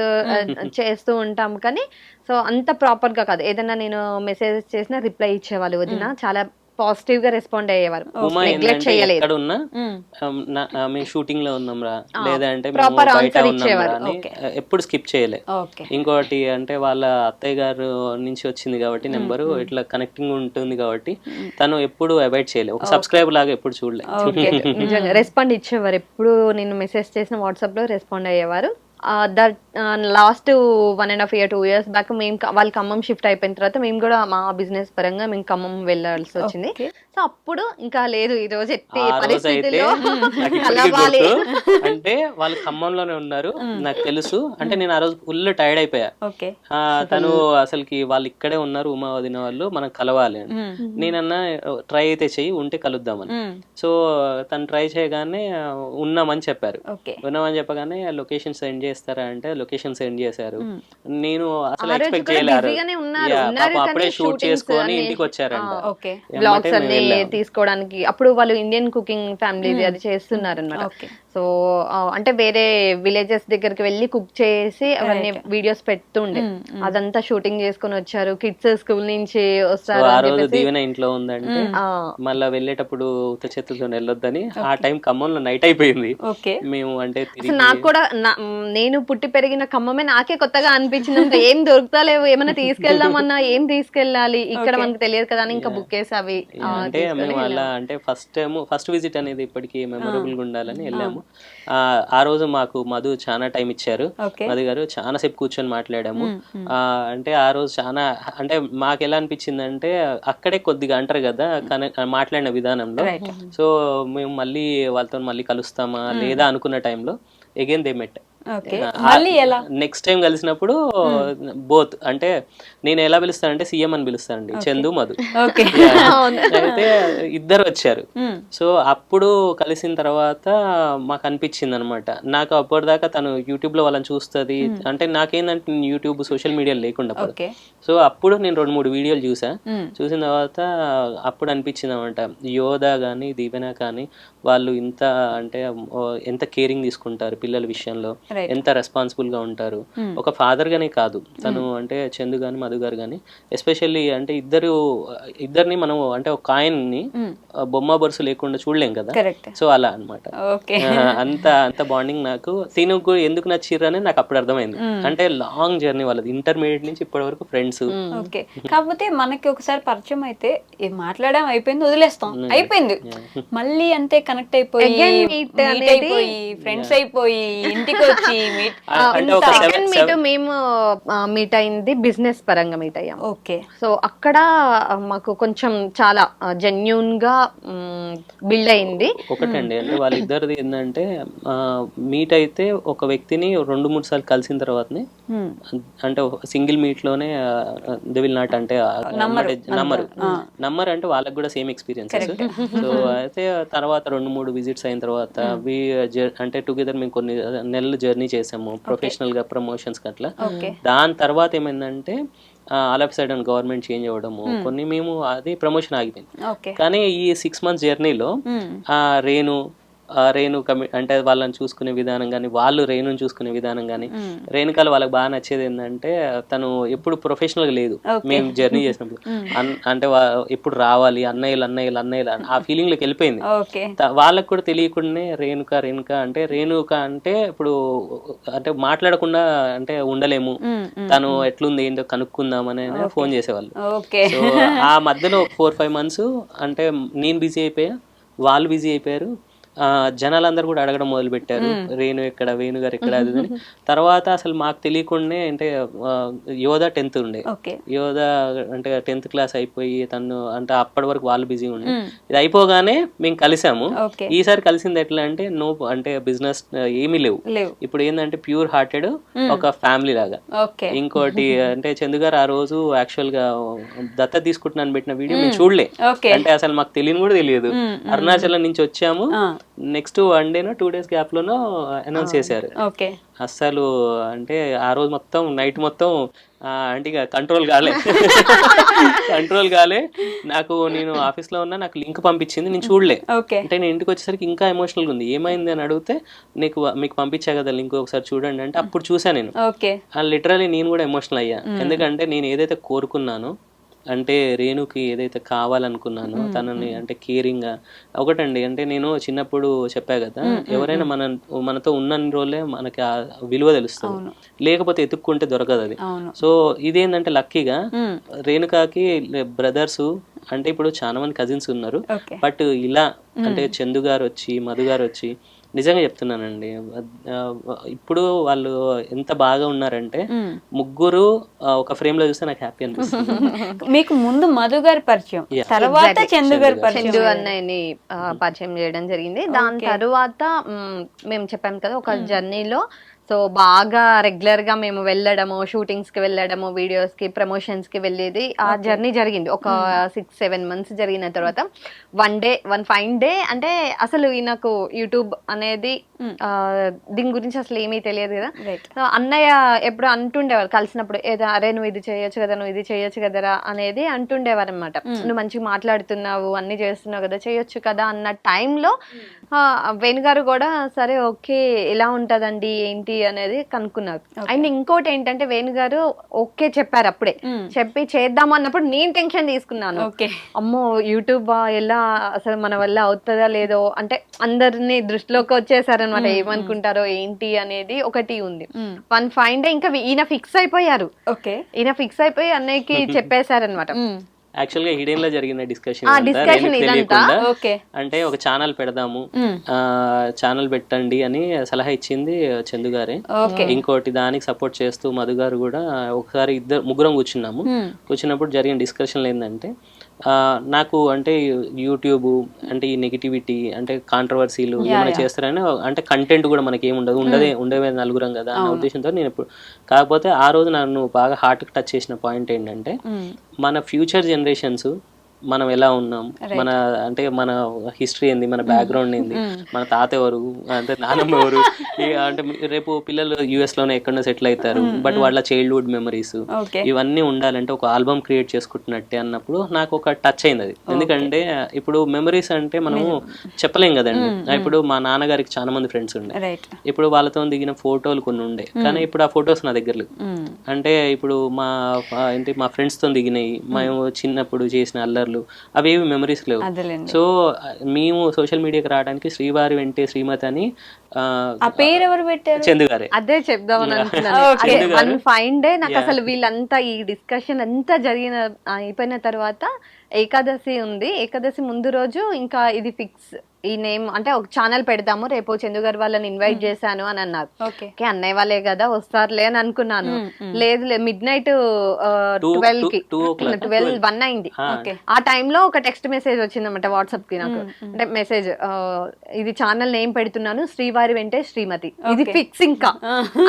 చేస్తూ ఉంటాము కానీ సో అంత ప్రాపర్ గా కాదు. ఏదైనా నేను మెసేజ్ చేసినా రిప్లై ఇచ్చేవాళ్ళు వదిన, చాలా పాజిటివ్ గా రెస్పాండ్ అయ్యేవారు, నెగ్లెక్ట్ చేయలేదు. మేము షూటింగ్ లో ఉన్నాం రా, లేదంటే బయట ఉన్నాం అని ఎప్పుడు స్కిప్ చేయలే. ఇంకోటి అంటే వాళ్ళ అత్తయ్య గారు నుంచి వచ్చింది కాబట్టి నెంబరు ఇట్లా కనెక్టింగ్ ఉంటుంది కాబట్టి తను ఎప్పుడు అవాయిడ్ చేయలేదు, ఒక సబ్స్క్రైబర్ లాగా ఎప్పుడు చూడలేదు. నిజంగా రెస్పాండ్ ఇచ్చేవారు, ఎప్పుడు నేను మెసేజ్ చేసిన వాట్సాప్ లో రెస్పాండ్ అయ్యేవారు. That last 1.5 year 2 years back మేము వాళ్ళు ఖమ్మం షిఫ్ట్ అయిపోయిన తర్వాత మేము కూడా మా బిజినెస్ పరంగా మేము ఖమ్మం వెళ్ళాల్సి వచ్చింది. సో అప్పుడు ఇంకా లేదు, ఈ రోజు ఎట్టి పరిస్థితుల్లో కలవాలి అంటే వాళ్ళు ఖమ్మంలోనే ఉన్నారు నాకు తెలుసు. అంటే నేను ఆ రోజు ఫుల్ టైర్డ్ అయిపోయా, తను అసలుకి వాళ్ళు ఇక్కడే ఉన్నారు ఉమా వదిన వాళ్ళు, మనం కలవాలి అని. నేనన్నా ట్రై అయితే చెయ్యి, ఉంటే కలుద్దామని. సో తను ట్రై చేయగానే ఉన్నామని చెప్పారు. ఉన్నామని చెప్పగానే లొకేషన్ సెండ్ చేస్తారా అంటే లొకేషన్ సెండ్ చేశారు. నేను అసలు ఎక్స్పెక్ట్ చేయలేదు, అప్పుడే షూట్ చేసుకొని ఇంటికి వచ్చారంట తీసుకోవడానికి. అప్పుడు వాళ్ళు ఇండియన్ కుకింగ్ ఫ్యామిలీ అది చేస్తున్నారు అన్నమాట. సో అంటే వేరే విలేజెస్ దగ్గరికి వెళ్ళి కుక్ చేసి అవన్నీ వీడియోస్ పెడుతుండే, అదంతా షూటింగ్ చేసుకుని వచ్చారు. కిడ్స్ స్కూల్ నుంచి వస్తారు. ఆ రోజు దీవెన ఇంట్లో ఉందంటే మళ్ళా వెళ్ళేటప్పుడు ఉత్త చేతులతో వెళ్ళొద్దని, ఆ టైం ఖమ్మంలో నైట్ అయిపోయింది. మేము అంటే నాకు కూడా నేను పుట్టి పెరిగిన ఖమ్మమే నాకే కొత్తగా అనిపించింది, ఏం దొరుకుతలేవు, ఏమైనా తీసుకెళ్దామన్నా ఏం తీసుకెళ్ళాలి, ఇక్కడ మనకు తెలియదు కదా అని ఇంకా బుక్ చేసి అవి అంటే మేము అలా అంటే ఫస్ట్ విజిట్ అనేది ఇప్పటికీ మెమొరబుల్ గా ఉండాలని వెళ్ళాము. ఆ రోజు మాకు మధు చాలా టైం ఇచ్చారు, మధు గారు చాలా సేపు కూర్చొని మాట్లాడాము. అంటే ఆ రోజు చాలా అంటే మాకు ఎలా అనిపించింది అంటే అక్కడే కొద్దిగా అంటారు కదా మాట్లాడిన విధానంలో. సో మేము మళ్ళీ వాళ్ళతో మళ్ళీ కలుస్తామా లేదా అనుకున్న టైంలో again they met. Next time కలిసినప్పుడు బోత్ అంటే నేను ఎలా పిలుస్తానంటే సీఎం అని పిలుస్తానండి, చందు మధు. అయితే ఇద్దరు వచ్చారు. సో అప్పుడు కలిసిన తర్వాత మాకు అనిపించింది అనమాట, నాకు అప్పటిదాకా తను యూట్యూబ్ లో వాళ్ళని చూస్తుంది అంటే నాకేందంటే యూట్యూబ్ సోషల్ మీడియా లేకుండా. సో అప్పుడు నేను 2-3 వీడియోలు చూసిన తర్వాత అప్పుడు అనిపించింది అనమాట, యోధా కానీ దీవెన కానీ వాళ్ళు ఇంత అంటే ఎంత కేరింగ్ తీసుకుంటారు పిల్లల విషయంలో, ఎంత రెస్పాన్సిబుల్ గా ఉంటారు. ఒక ఫాదర్ గానే కాదు తను, అంటే చందు గాని మధు గారు గాని ఎస్పెషల్లీ అంటే ఇద్దరిని మనం అంటే ఒక కాయిన్ ని బొమ్మ బొరుసు లేకుండా చూడలేం కదా. సో అలా అనమాట, అంత బాండింగ్. నాకు తిను ఎందుకు నచ్చిర్రని నాకు అప్పుడు అర్థమైంది. అంటే లాంగ్ జర్నీ వాళ్ళది, ఇంటర్మీడియట్ నుంచి ఇప్పటి వరకు ఫ్రెండ్స్. కాకపోతే మనకి ఒకసారి పరిచయం అయితే మాట్లాడడం అయిపోయింది, వదిలేస్తాం, అయిపోయింది. మళ్ళీ అంతే కనెక్ట్ అయిపోయి ఫ్రెండ్స్ అయిపోయి ఇంటికి వచ్చి మేము మీట్ అయింది బిజినెస్ పరంగా మీట్ అయ్యాం. సో అక్కడ మాకు కొంచెం చాలా జెన్యూన్ గా బిల్డ్ అయింది. ఒకటండి అంటే వాళ్ళిద్దరిది ఏంటంటే మీట్ అయితే ఒక వ్యక్తిని 2-3 సార్లు కలిసిన తర్వాతనే అంటే సింగిల్ మీట్ లోనే దే విల్ నాట్ అంటే నమ్మరు అంటే వాళ్ళకి కూడా సేమ్ ఎక్స్పీరియన్సెస్. సో అయితే తర్వాత 2-3 విజిట్స్ అయిన తర్వాత అంటే టుగెదర్ మేము కొన్ని నెలలు జర్నీ చేసాము ప్రొఫెషనల్ గా, ప్రమోషన్స్ అట్లా. దాని తర్వాత ఏమైందంటే all of sudden government change అవ్వడము, కొన్ని మేము అది ప్రమోషన్ ఆగిపోయింది. కానీ ఈ 6 months జర్నీలో రేణు రేణు అంటే వాళ్ళని చూసుకునే విధానం కానీ, వాళ్ళు రేణుని చూసుకునే విధానం కానీ, రేణుకాలు వాళ్ళకి బాగా నచ్చేది ఏంటంటే తను ఎప్పుడు ప్రొఫెషనల్గా లేదు. మేము జర్నీ చేసినప్పుడు అంటే ఎప్పుడు రావాలి అన్నయ్యలు అన్నయ్యలు అన్నయ్యలు ఆ ఫీలింగ్ లోకి వెళ్ళిపోయింది. వాళ్ళకి కూడా తెలియకుండానే రేణుక అంటే ఇప్పుడు అంటే మాట్లాడకుండా అంటే ఉండలేము, తను ఎట్లుంది ఏంటో కనుక్కుందామని ఫోన్ చేసేవాళ్ళు. సో ఆ మధ్యలో 4-5 months అంటే నేను బిజీ అయిపోయా, వాళ్ళు బిజీ అయిపోయారు. జనాలందరూ కూడా అడగడం మొదలు పెట్టారు, రేణు ఎక్కడ, వేణు గారు ఎక్కడ, అది అని. తర్వాత అసలు మాకు తెలియకుండానే అంటే యోధా 10th ఉండే, యోధా అంటే 10th class అయిపోయి తను అంటే అప్పటి వరకు వాళ్ళు బిజీ ఉండే. ఇది అయిపోగానే మేము కలిసాము. ఈసారి కలిసింది ఎట్లా అంటే అంటే బిజినెస్ ఏమీ లేవు, ఇప్పుడు ఏంటంటే ప్యూర్ హార్టెడ్ ఒక ఫ్యామిలీ లాగా. ఇంకోటి అంటే చందు గారు ఆ రోజు యాక్చువల్ గా దత్త తీసుకుంటున్నాను పెట్టిన వీడియో మేము చూడలే, అంటే అసలు మాకు తెలియని కూడా తెలియదు. అరుణాచలం నుంచి వచ్చాము, నెక్స్ట్ 1 day 2 days గ్యాప్ లోనో అనౌన్స్ చేశారు. అస్సలు అంటే ఆ రోజు మొత్తం నైట్ మొత్తం అంటే ఇక కంట్రోల్ కాలే నాకు. నేను ఆఫీస్ లో ఉన్నా, నాకు లింక్ పంపించింది, నేను చూడలే. అంటే నేను ఇంటికి వచ్చేసరికి ఇంకా ఎమోషనల్ గా ఉంది. ఏమైంది అని అడిగితే మీకు పంపించా కదా లింక్, ఒకసారి చూడండి అంటే అప్పుడు చూసా నేను. లిటరలీ నేను కూడా ఎమోషనల్ అయ్యా, ఎందుకంటే నేను ఏదైతే కోరుకున్నానో అంటే రేణుకి ఏదైతే కావాలనుకున్నానో తనని అంటే కేరింగ్ గా. ఒకటండి అంటే నేను చిన్నప్పుడు చెప్పా కదా, ఎవరైనా మనతో ఉన్న రోజులే మనకి ఆ విలువ తెలుస్తుంది, లేకపోతే ఎత్తుక్కుంటే దొరకదు అది. సో ఇదేంటంటే లక్కీగా రేణుకాకి బ్రదర్స్ అంటే ఇప్పుడు చాలా మంది కజిన్స్ ఉన్నారు, బట్ ఇలా అంటే చందు గారు వచ్చి, మధు గారు వచ్చి, నిజంగా చెప్తున్నానండి, ఇప్పుడు వాళ్ళు ఎంత బాగా ఉన్నారంటే ముగ్గురు ఒక ఫ్రేమ్ లో చూస్తే నాకు హ్యాపీ అనిపిస్తుంది. మీకు ముందు మధు గారి పరిచయం, తర్వాత చందు గారి పరిచయం, చందు అన్నయ్యని పరిచయం చేయడం జరిగింది. దాని తర్వాత మేము చెప్పాం కదా ఒక జర్నీలో, సో బాగా రెగ్యులర్ గా మేము వెళ్ళడము, షూటింగ్స్ కి వెళ్ళడము, వీడియోస్ కి, ప్రమోషన్స్ కి వెళ్ళేది. ఆ జర్నీ జరిగింది ఒక 6-7 months జరిగిన తర్వాత వన్ ఫైన్ డే అంటే అసలు ఈయనకు యూట్యూబ్ అనేది దీని గురించి అసలు ఏమీ తెలియదు కదా. సో అన్నయ్య ఎప్పుడు అంటుండేవారు కలిసినప్పుడు, ఏదో అరే నువ్వు ఇది చేయొచ్చు కదా, నువ్వు ఇది చేయొచ్చు కదరా అనేది అంటుండేవారు అనమాట. నువ్వు మంచిగా మాట్లాడుతున్నావు, అన్ని చేస్తున్నావు కదా, చేయొచ్చు కదా అన్న టైంలో వేణుగారు కూడా సరే ఓకే ఎలా ఉంటదండి ఏంటి అనేది కనుక్కున్నారు. అండ్ ఇంకోటి ఏంటంటే వేణుగారు ఓకే చెప్పారు అప్పుడే, చెప్పి చేద్దాము అన్నప్పుడు నేను టెన్షన్ తీసుకున్నాను, అమ్మో యూట్యూబ్ ఎలా అసలు మన వల్ల అవుతుందా లేదో, అంటే అందరినీ దృష్టిలోకి వచ్చేసారనమాట, ఏమనుకుంటారో ఏంటి అనేది ఒకటి ఉంది. వన్ ఫైన్ డే ఇంకా ఈయన ఫిక్స్ అయిపోయారు, అన్నయ్యకి చెప్పేశారనమాట. యాక్చువల్ గా హిడెన్ లో జరిగిన డిస్కషన్ అంటే ఒక ఛానల్ పెడదాము, ఛానల్ పెట్టండి అని సలహా ఇచ్చింది చందు గారే. ఇంకోటి దానికి సపోర్ట్ చేస్తూ మధు గారు కూడా ఒకసారి ముగ్గురం కూర్చున్నప్పుడు జరిగిన డిస్కషన్లు ఏంటంటే, నాకు అంటే యూట్యూబ్ అంటే ఈ నెగిటివిటీ అంటే కాంట్రవర్సీలు ఏమైనా చేస్తారని, అంటే కంటెంట్ కూడా మనకి ఏమి ఉండవే నలుగురం కదా అన్న ఉద్దేశంతో నేను ఎప్పుడు. కాకపోతే ఆ రోజు నన్ను బాగా హార్ట్కి టచ్ చేసిన పాయింట్ ఏంటంటే, మన ఫ్యూచర్ జనరేషన్స్ మనం ఎలా ఉన్నాం, మన హిస్టరీ ఏంది, మన బ్యాక్గ్రౌండ్ ఏంది, మన తాత ఎవరు, అంటే నాన్నమ్మ ఎవరు, అంటే రేపు పిల్లలు యుఎస్ లోనే ఎక్కడో సెటిల్ అవుతారు, బట్ వాళ్ళ చైల్డ్హుడ్ మెమరీస్ ఇవన్నీ ఉండాలంటే ఒక ఆల్బమ్ క్రియేట్ చేసుకుంటున్నట్టే అన్నప్పుడు నాకు ఒక టచ్ అయింది అది. ఎందుకంటే ఇప్పుడు మెమరీస్ అంటే మనము చెప్పలేం కదండి. ఇప్పుడు మా నాన్నగారికి చాలా మంది ఫ్రెండ్స్ ఉండే, ఇప్పుడు వాళ్ళతో దిగిన ఫోటోలు కొన్ని ఉండే, కానీ ఇప్పుడు ఆ ఫొటోస్ నా దగ్గర లేవు. అంటే ఇప్పుడు మా ఫ్రెండ్స్ తో దిగినాయి, మేము చిన్నప్పుడు చేసిన అల్లర్లు అవేవి మెమరీస్ లేవు. సో మేము సోషల్ మీడియాకి రావడానికి శ్రీవారి వెంటే శ్రీమతి అని పేరు ఎవరు పెట్టారు? చందు గారే. అదే చెప్దామని అనుకున్నాను. వన్ ఫైన్ డే నాకు అసలు వీళ్ళంతా ఈ డిస్కషన్ అంతా అయిపోయిన తర్వాత ఏకాదశి ఉంది, ఏకాదశి ముందు రోజు ఇంకా ఇది ఫిక్స్, ఈ నేమ్ అంటే ఒక ఛానల్ పెడతాము, రేపు చందు గారు వాళ్ళని ఇన్వైట్ చేశాను అని అన్నారు. ఓకే అన్నయ్య వాళ్ళే కదా వస్తారులే అని అనుకున్నాను. లేదు మిడ్-నైట్ 12-1 అయింది. ఆ టైంలో ఒక టెక్స్ట్ మెసేజ్ వచ్చిందన్నమాట వాట్సాప్ కి నాకు, అంటే మెసేజ్, ఇది ఛానల్ నేమ్ పెడుతున్నాను శ్రీవారి వెంటే శ్రీమతి, ఇది ఫిక్స్ ఇంకా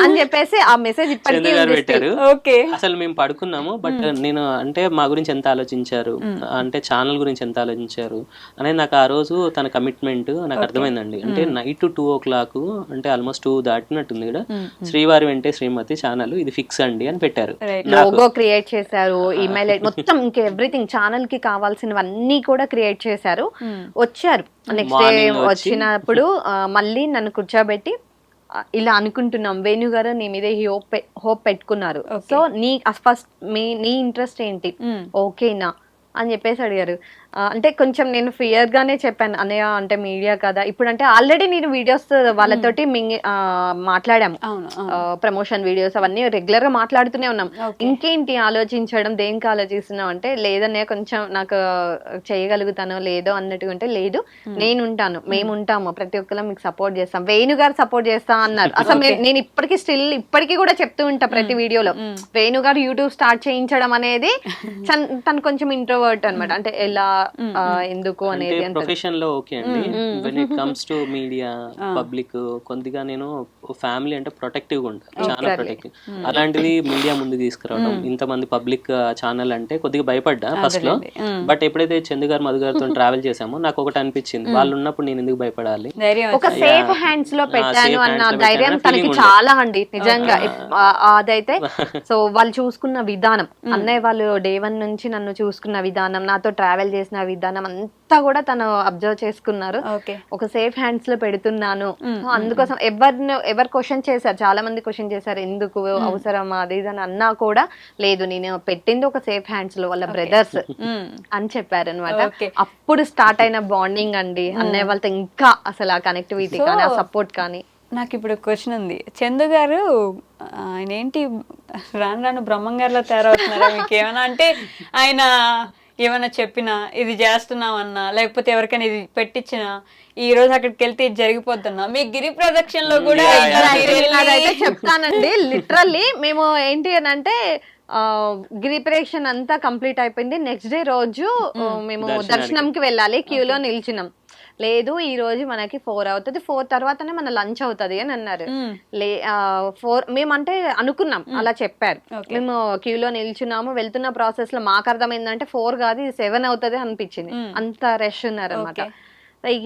అని చెప్పేసి ఆ మెసేజ్ ఇప్పటికీ పెట్టారు. అసలు మేము పడుకున్నాము, బట్ నేను అంటే మా గురించి ఎంత ఆలోచించారు, అంటే ఛానల్ గురించి ఎంత ఆలోచించారు అనేది నాకు ఆ రోజు తన కమిట్మెంట్ అనౌన్స్మెంట్ నాకు అర్థమైందండి. అంటే నైట్ 2 o'clock అంటే ఆల్మోస్ట్ 2 దాటినట్టుంది ఇక్కడ, శ్రీవారి వెంటే శ్రీమతి ఛానల్ ఇది ఫిక్స్ అండి అని పెట్టారు. లోగో క్రియేట్ చేశారు, ఈమెయిల్ మొత్తం ఇంకా ఎవ్రీథింగ్ ఛానల్ కి కావాల్సినవన్నీ కూడా క్రియేట్ చేశారు. వచ్చారు నెక్స్ట్ డే వచ్చినప్పుడు మళ్ళీ నన్ను కూర్చోబెట్టి ఇలా అనుకుంటున్నాం, వేణు గారు నీ మీద హోప్ పెట్టుకున్నారు, సో నీ ఫస్ట్ నీ ఇంట్రెస్ట్ ఏంటి, ఓకేనా అని చెప్పేసి అడిగారు. అంటే కొంచెం నేను ఫియర్ గానే చెప్పాను, అన్నయ్య అంటే మీడియా కదా ఇప్పుడు, అంటే ఆల్రెడీ నేను వీడియోస్ వాళ్ళతోటి మాట్లాడాము, ప్రమోషన్ వీడియోస్ అవన్నీ రెగ్యులర్ గా మాట్లాడుతూనే ఉన్నాం. ఇంకేంటి ఆలోచించడం, దేనికి ఆలోచిస్తున్నాం అంటే, లేదన్నయ్య కొంచెం నాకు చేయగలుగుతానో లేదో అన్నట్టుగా ఉంటే, లేదు నేను ఉంటాను, మేము ఉంటాము, ప్రతి ఒక్కరు మీకు సపోర్ట్ చేస్తాం, వేణు గారు సపోర్ట్ చేస్తా అన్నారు. అసలు నేను ఇప్పటికీ కూడా చెప్తూ ఉంటా ప్రతి వీడియోలో, వేణు గారు యూట్యూబ్ స్టార్ట్ చేయించడం అనేది తను కొంచెం ఇంట్రోవర్ట్ అన్నమాట, అంటే ఎలా ఎందుకు అనేది ప్రొఫెషన్ లో ఓకే అండి. When it comes to media public కొద్దిగా నేను ఫ్యామిలీ అంటే ప్రొటెక్టివ్ గా ఉంటాను, చాలా ప్రొటెక్టివ్. అలాంటిది మీడియా ముందు తీసుకురావడం, ఇంతమంది పబ్లిక్ ఛానల్ అంటే కొద్దిగా భయపడ్డా ఫస్ట్ లో. బట్ ఎప్పుడైతే చందు గారు మధు గారితో ట్రావెల్ చేసామో నాకు ఒకటి అనిపించింది, వాళ్ళు ఉన్నప్పుడు నేను ఎందుకు భయపడాలి, ఒక సేఫ్ హ్యాండ్స్ లో పెట్టాను అన్న ధైర్యం తనకి చాలా అండి నిజంగా. అదైతే సో వాళ్ళు చూసుకున్న విధానం, అన్నయ్య వాళ్ళు డే 1 నుంచి నన్ను చూసుకున్న విధానం, నాతో ట్రావెల్ చేసిన విధానం అంతా కూడా తను అబ్జర్వ్ చేసుకున్నారు. ఒక సేఫ్ హ్యాండ్స్ లో పెడుతున్నాను, అందుకోసం ఎవరు క్వశ్చన్ చేశారు, చాలా మంది క్వశ్చన్ చేశారు, ఎందుకు అవసరం అది ఇది అని అన్నా కూడా, లేదు నేను పెట్టింది ఒక సేఫ్ హ్యాండ్స్ లో, వాళ్ళ బ్రదర్స్ అని చెప్పారు అనమాట. అప్పుడు స్టార్ట్ అయిన బాండింగ్ అండి అన్నయ్య వాళ్ళతో, ఇంకా అసలు ఆ కనెక్టివిటీ కానీ ఆ సపోర్ట్ కానీ. నాకు ఇప్పుడు క్వశ్చన్ ఉంది, చందు గారు ఆయన ఏంటి రాను రాను బ్రహ్మంగారిలో తయారవుతున్నారా మీకు ఏమైనా, అంటే ఆయన ఏమైనా చెప్పినా ఇది చేస్తున్నామన్నా, లేకపోతే ఎవరికైనా ఇది పెట్టించినా, ఈ రోజు అక్కడికి వెళ్తే ఇది జరిగిపోతున్నా, మీ గిరి ప్రదక్షిణలో కూడా అదైతే చెప్తానండి. లిటరల్లీ మేము ఏంటి అని అంటే గిరి ప్రదక్షిణ అంతా కంప్లీట్ అయిపోయింది. నెక్స్ట్ డే రోజు మేము దర్శనంకి వెళ్ళాలి, క్యూలో నిల్చున్నాం. లేదు ఈ రోజు మనకి 4 అవుతుంది, 4 తర్వాతనే మన లంచ్ అవుతుంది అని అన్నారు. 4 మేమంటే అనుకున్నాం, అలా చెప్పారు. మేము క్యూలో నిల్చున్నాము, వెళ్తున్న ప్రాసెస్ లో మాకు అర్థమైందంటే 4 కాదు ఇది 7 అవుతుంది అనిపించింది, అంత రష్ ఉన్నారు అనమాట.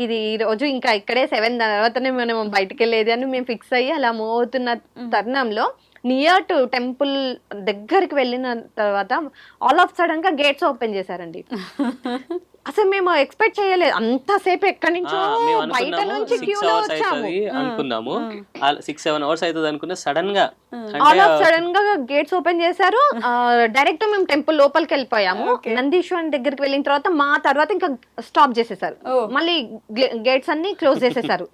ఇది ఈ రోజు ఇంకా ఇక్కడే 7 తర్వాతనే మనం బయటకు వెళ్ళేది అని మేము ఫిక్స్ అయ్యి అలా మూవ్ అవుతున్న తరుణంలో నియర్ టు టెంపుల్ దగ్గరికి వెళ్ళిన తర్వాత ఆల్ ఆఫ్ సడన్ గా గేట్స్ ఓపెన్ చేశారండి. అసలు మేము ఎక్స్పెక్ట్ చేయలేదు, అంతసేపు ఎక్కడి నుంచో బయట నుంచి క్యూలో వచ్చాము అనుకున్నాము, 6-7 hours అవుతుంది అనుకున్నా, సడన్ గా గేట్స్ ఓపెన్ చేశారు. డైరెక్ట్ మేము టెంపుల్ లోపలికి వెళ్ళిపోయాము. నందీశ్వరం దగ్గరికి వెళ్ళిన తర్వాత మా తర్వాత ఇంకా స్టాప్ చేసేసారు, మళ్ళీ గేట్స్ అన్ని క్లోజ్ చేసేసారు.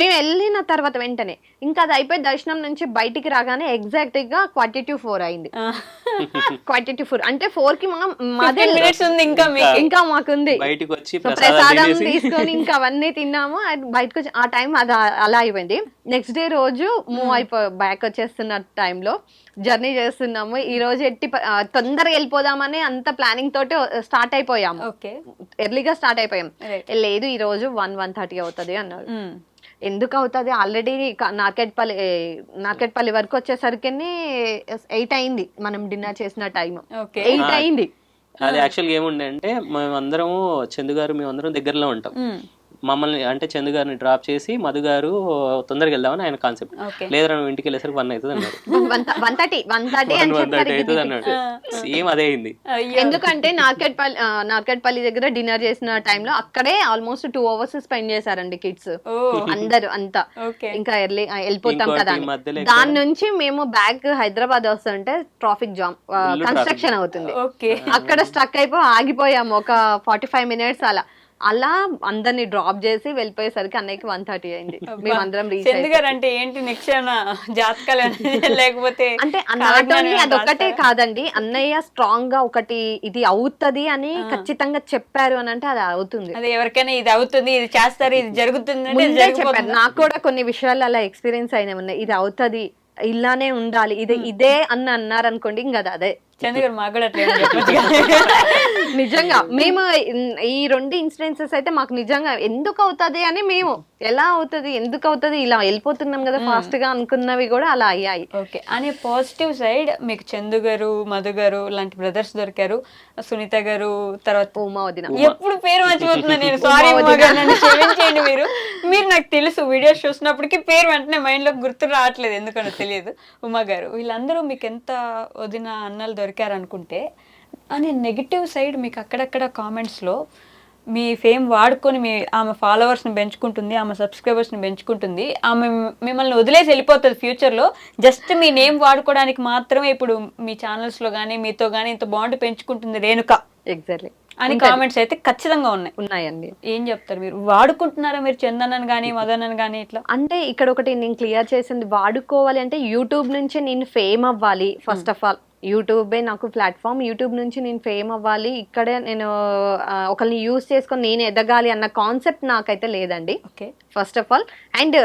మేము వెళ్ళిన తర్వాత వెంటనే ఇంకా అది అయిపోయి దర్శనం నుంచి బయటికి రాగానే ఎగ్జాక్ట్ గా 4:45 అయింది. 4:45 అంటే 4 కి ఇంకా మాకు బయటకు వచ్చి ప్రసాదం తీసుకొని ఇంకా అవన్నీ తిన్నాము. బయటకు వచ్చి ఆ టైం అది అలా అయిపోయింది. నెక్స్ట్ డే రోజు మూవ్ బ్యాక్ వచ్చేస్తున్న టైంలో జర్నీ చేస్తున్నాము. ఈ రోజు తొందరగా వెళ్ళిపోదామని అంత ప్లానింగ్ తోటి స్టార్ట్ అయిపోయాము, ఎర్లీగా స్టార్ట్ అయిపోయాం. లేదు ఈ రోజు 1-1:30 అవుతుంది అన్నారు. ఎందుకు అవుతుంది, ఆల్రెడీ నార్కెట్పల్లి వరకు వచ్చేసరికి 8 అయింది, మనం డిన్నర్ చేసిన టైం 8 అయింది. అది యాక్చువల్గా ఏముండే అంటే మేమందరము చందు గారు మేమందరం దగ్గరలో ఉంటాం, మమ్మల్ని అంటే చందు గారిని డ్రాప్ చేసి మధు గారు తొందరగా వెళ్దామని ఆయన కాన్సెప్ట్. లేదా నువ్వు ఇంటికి వెళ్ళేసరికి 1 అవుతుంది అన్నారు, 1:30 అవుతుంది అన్నాడు. సేమ్ అదే అయింది. ఎందుకంటే నార్కెట్పల్లి దగ్గర డిన్నర్ చేసిన టైంలో అక్కడే ఆల్మోస్ట్ 2 hours స్పెండ్ చేశారండి కిడ్స్ అందరు అంతా. ఇంకా ఎర్లీ వెళ్ళిపోతాం కదా, దాని నుంచి మేము బ్యాక్ హైదరాబాద్ వస్తుంటే ట్రాఫిక్ జామ్, కన్స్ట్రక్షన్ అవుతుంది, అక్కడ స్ట్రక్ అయిపోయి ఆగిపోయాము ఒక 45 minutes. అలా అందరిని డ్రాప్ చేసి వెళ్ళిపోయేసరికి అన్నయ్యకి 1:30 అయింది. మేమందరం రీచ్ అయ్యారు. అంటే ఏంటి నెక్స్ట్ జాతకాలు లేకపోతే అంటే అదొక్కటే కాదండి, అన్నయ్య స్ట్రాంగ్ గా ఒకటి ఇది అవుతుంది అని ఖచ్చితంగా చెప్పారు అని అంటే అది అవుతుంది. అది ఎవరికైనా ఇది అవుతుంది, ఇది చేస్తారు, ఇది జరుగుతుంది చెప్పారు. నాకు కూడా కొన్ని విషయాలు అలా ఎక్స్పీరియన్స్ అయినా ఉన్నాయి, ఇది అవుతుంది, ఇలానే ఉండాలి, ఇదే అని అన్నారు అనుకోండి, ఇంకా అదే చందు గారు మాకు కూడా అట్లా చెప్పొచ్చు కదా. నిజంగా మేము ఈ 2 ఇన్సిడెన్సెస్ అయితే మాకు నిజంగా ఎందుకు అవుతుంది అని మేము ఎలా అవుతుంది ఎందుకు అవుతుంది ఇలా వెళ్ళిపోతున్నాం కదా ఫాస్ట్ గా అనుకున్నవి కూడా అలా అయ్యాయి. ఓకే, అనే పాజిటివ్ సైడ్ మీకు చందు గారు, మధు గారు లాంటి బ్రదర్స్ దొరికారు, సునీత గారు, తర్వాత ఉమా వదిన. ఎప్పుడు పేరు మర్చిపోతున్నా నేను, సారీ ఉమా గారు, నన్ను క్షమించేయండి. మీరు నాకు తెలుసు, వీడియోస్ చూసినప్పటికీ పేరు వెంటనే మైండ్ లో గుర్తు రావట్లేదు, ఎందుకనో తెలియదు. ఉమా గారు, వీళ్ళందరూ మీకు ఎంత వదిన అన్నలు దొరికారు అనుకుంటే, అనే నెగిటివ్ సైడ్ మీకు అక్కడక్కడ కామెంట్స్లో మీ ఫేమ్ వాడుకొని ఆమె ఫాలోవర్స్ని పెంచుకుంటుంది, ఆమె సబ్స్క్రైబర్స్ని పెంచుకుంటుంది, ఆమె మిమ్మల్ని వదిలేసి వెళ్ళిపోతుంది ఫ్యూచర్లో, జస్ట్ మీ నేమ్ వాడుకోవడానికి మాత్రమే ఇప్పుడు మీ ఛానల్స్లో కానీ మీతో కానీ ఇంత బాండ్ పెంచుకుంటుంది రేణుక ఎగ్జాక్ట్లీ అని కామెంట్స్ అయితే ఖచ్చితంగా ఉన్నాయండి. ఏం చెప్తారు మీరు? వాడుకుంటున్నారా మీరు చందనని కానీ మదనని కానీ ఇట్లా? అంటే ఇక్కడ ఒకటి నేను క్లియర్ చేసింది, వాడుకోవాలి అంటే యూట్యూబ్ నుంచి నేను ఫేమ్ అవ్వాలి. ఫస్ట్ ఆఫ్ ఆల్ యూట్యూబే నాకు ప్లాట్ఫామ్, యూట్యూబ్ నుంచి నేను ఫేమ్ అవ్వాలి, ఇక్కడే నేను ఒకరిని యూజ్ చేసుకొని నేను ఎదగాలి అన్న కాన్సెప్ట్ నాకైతే లేదండి. Okay, first of all. And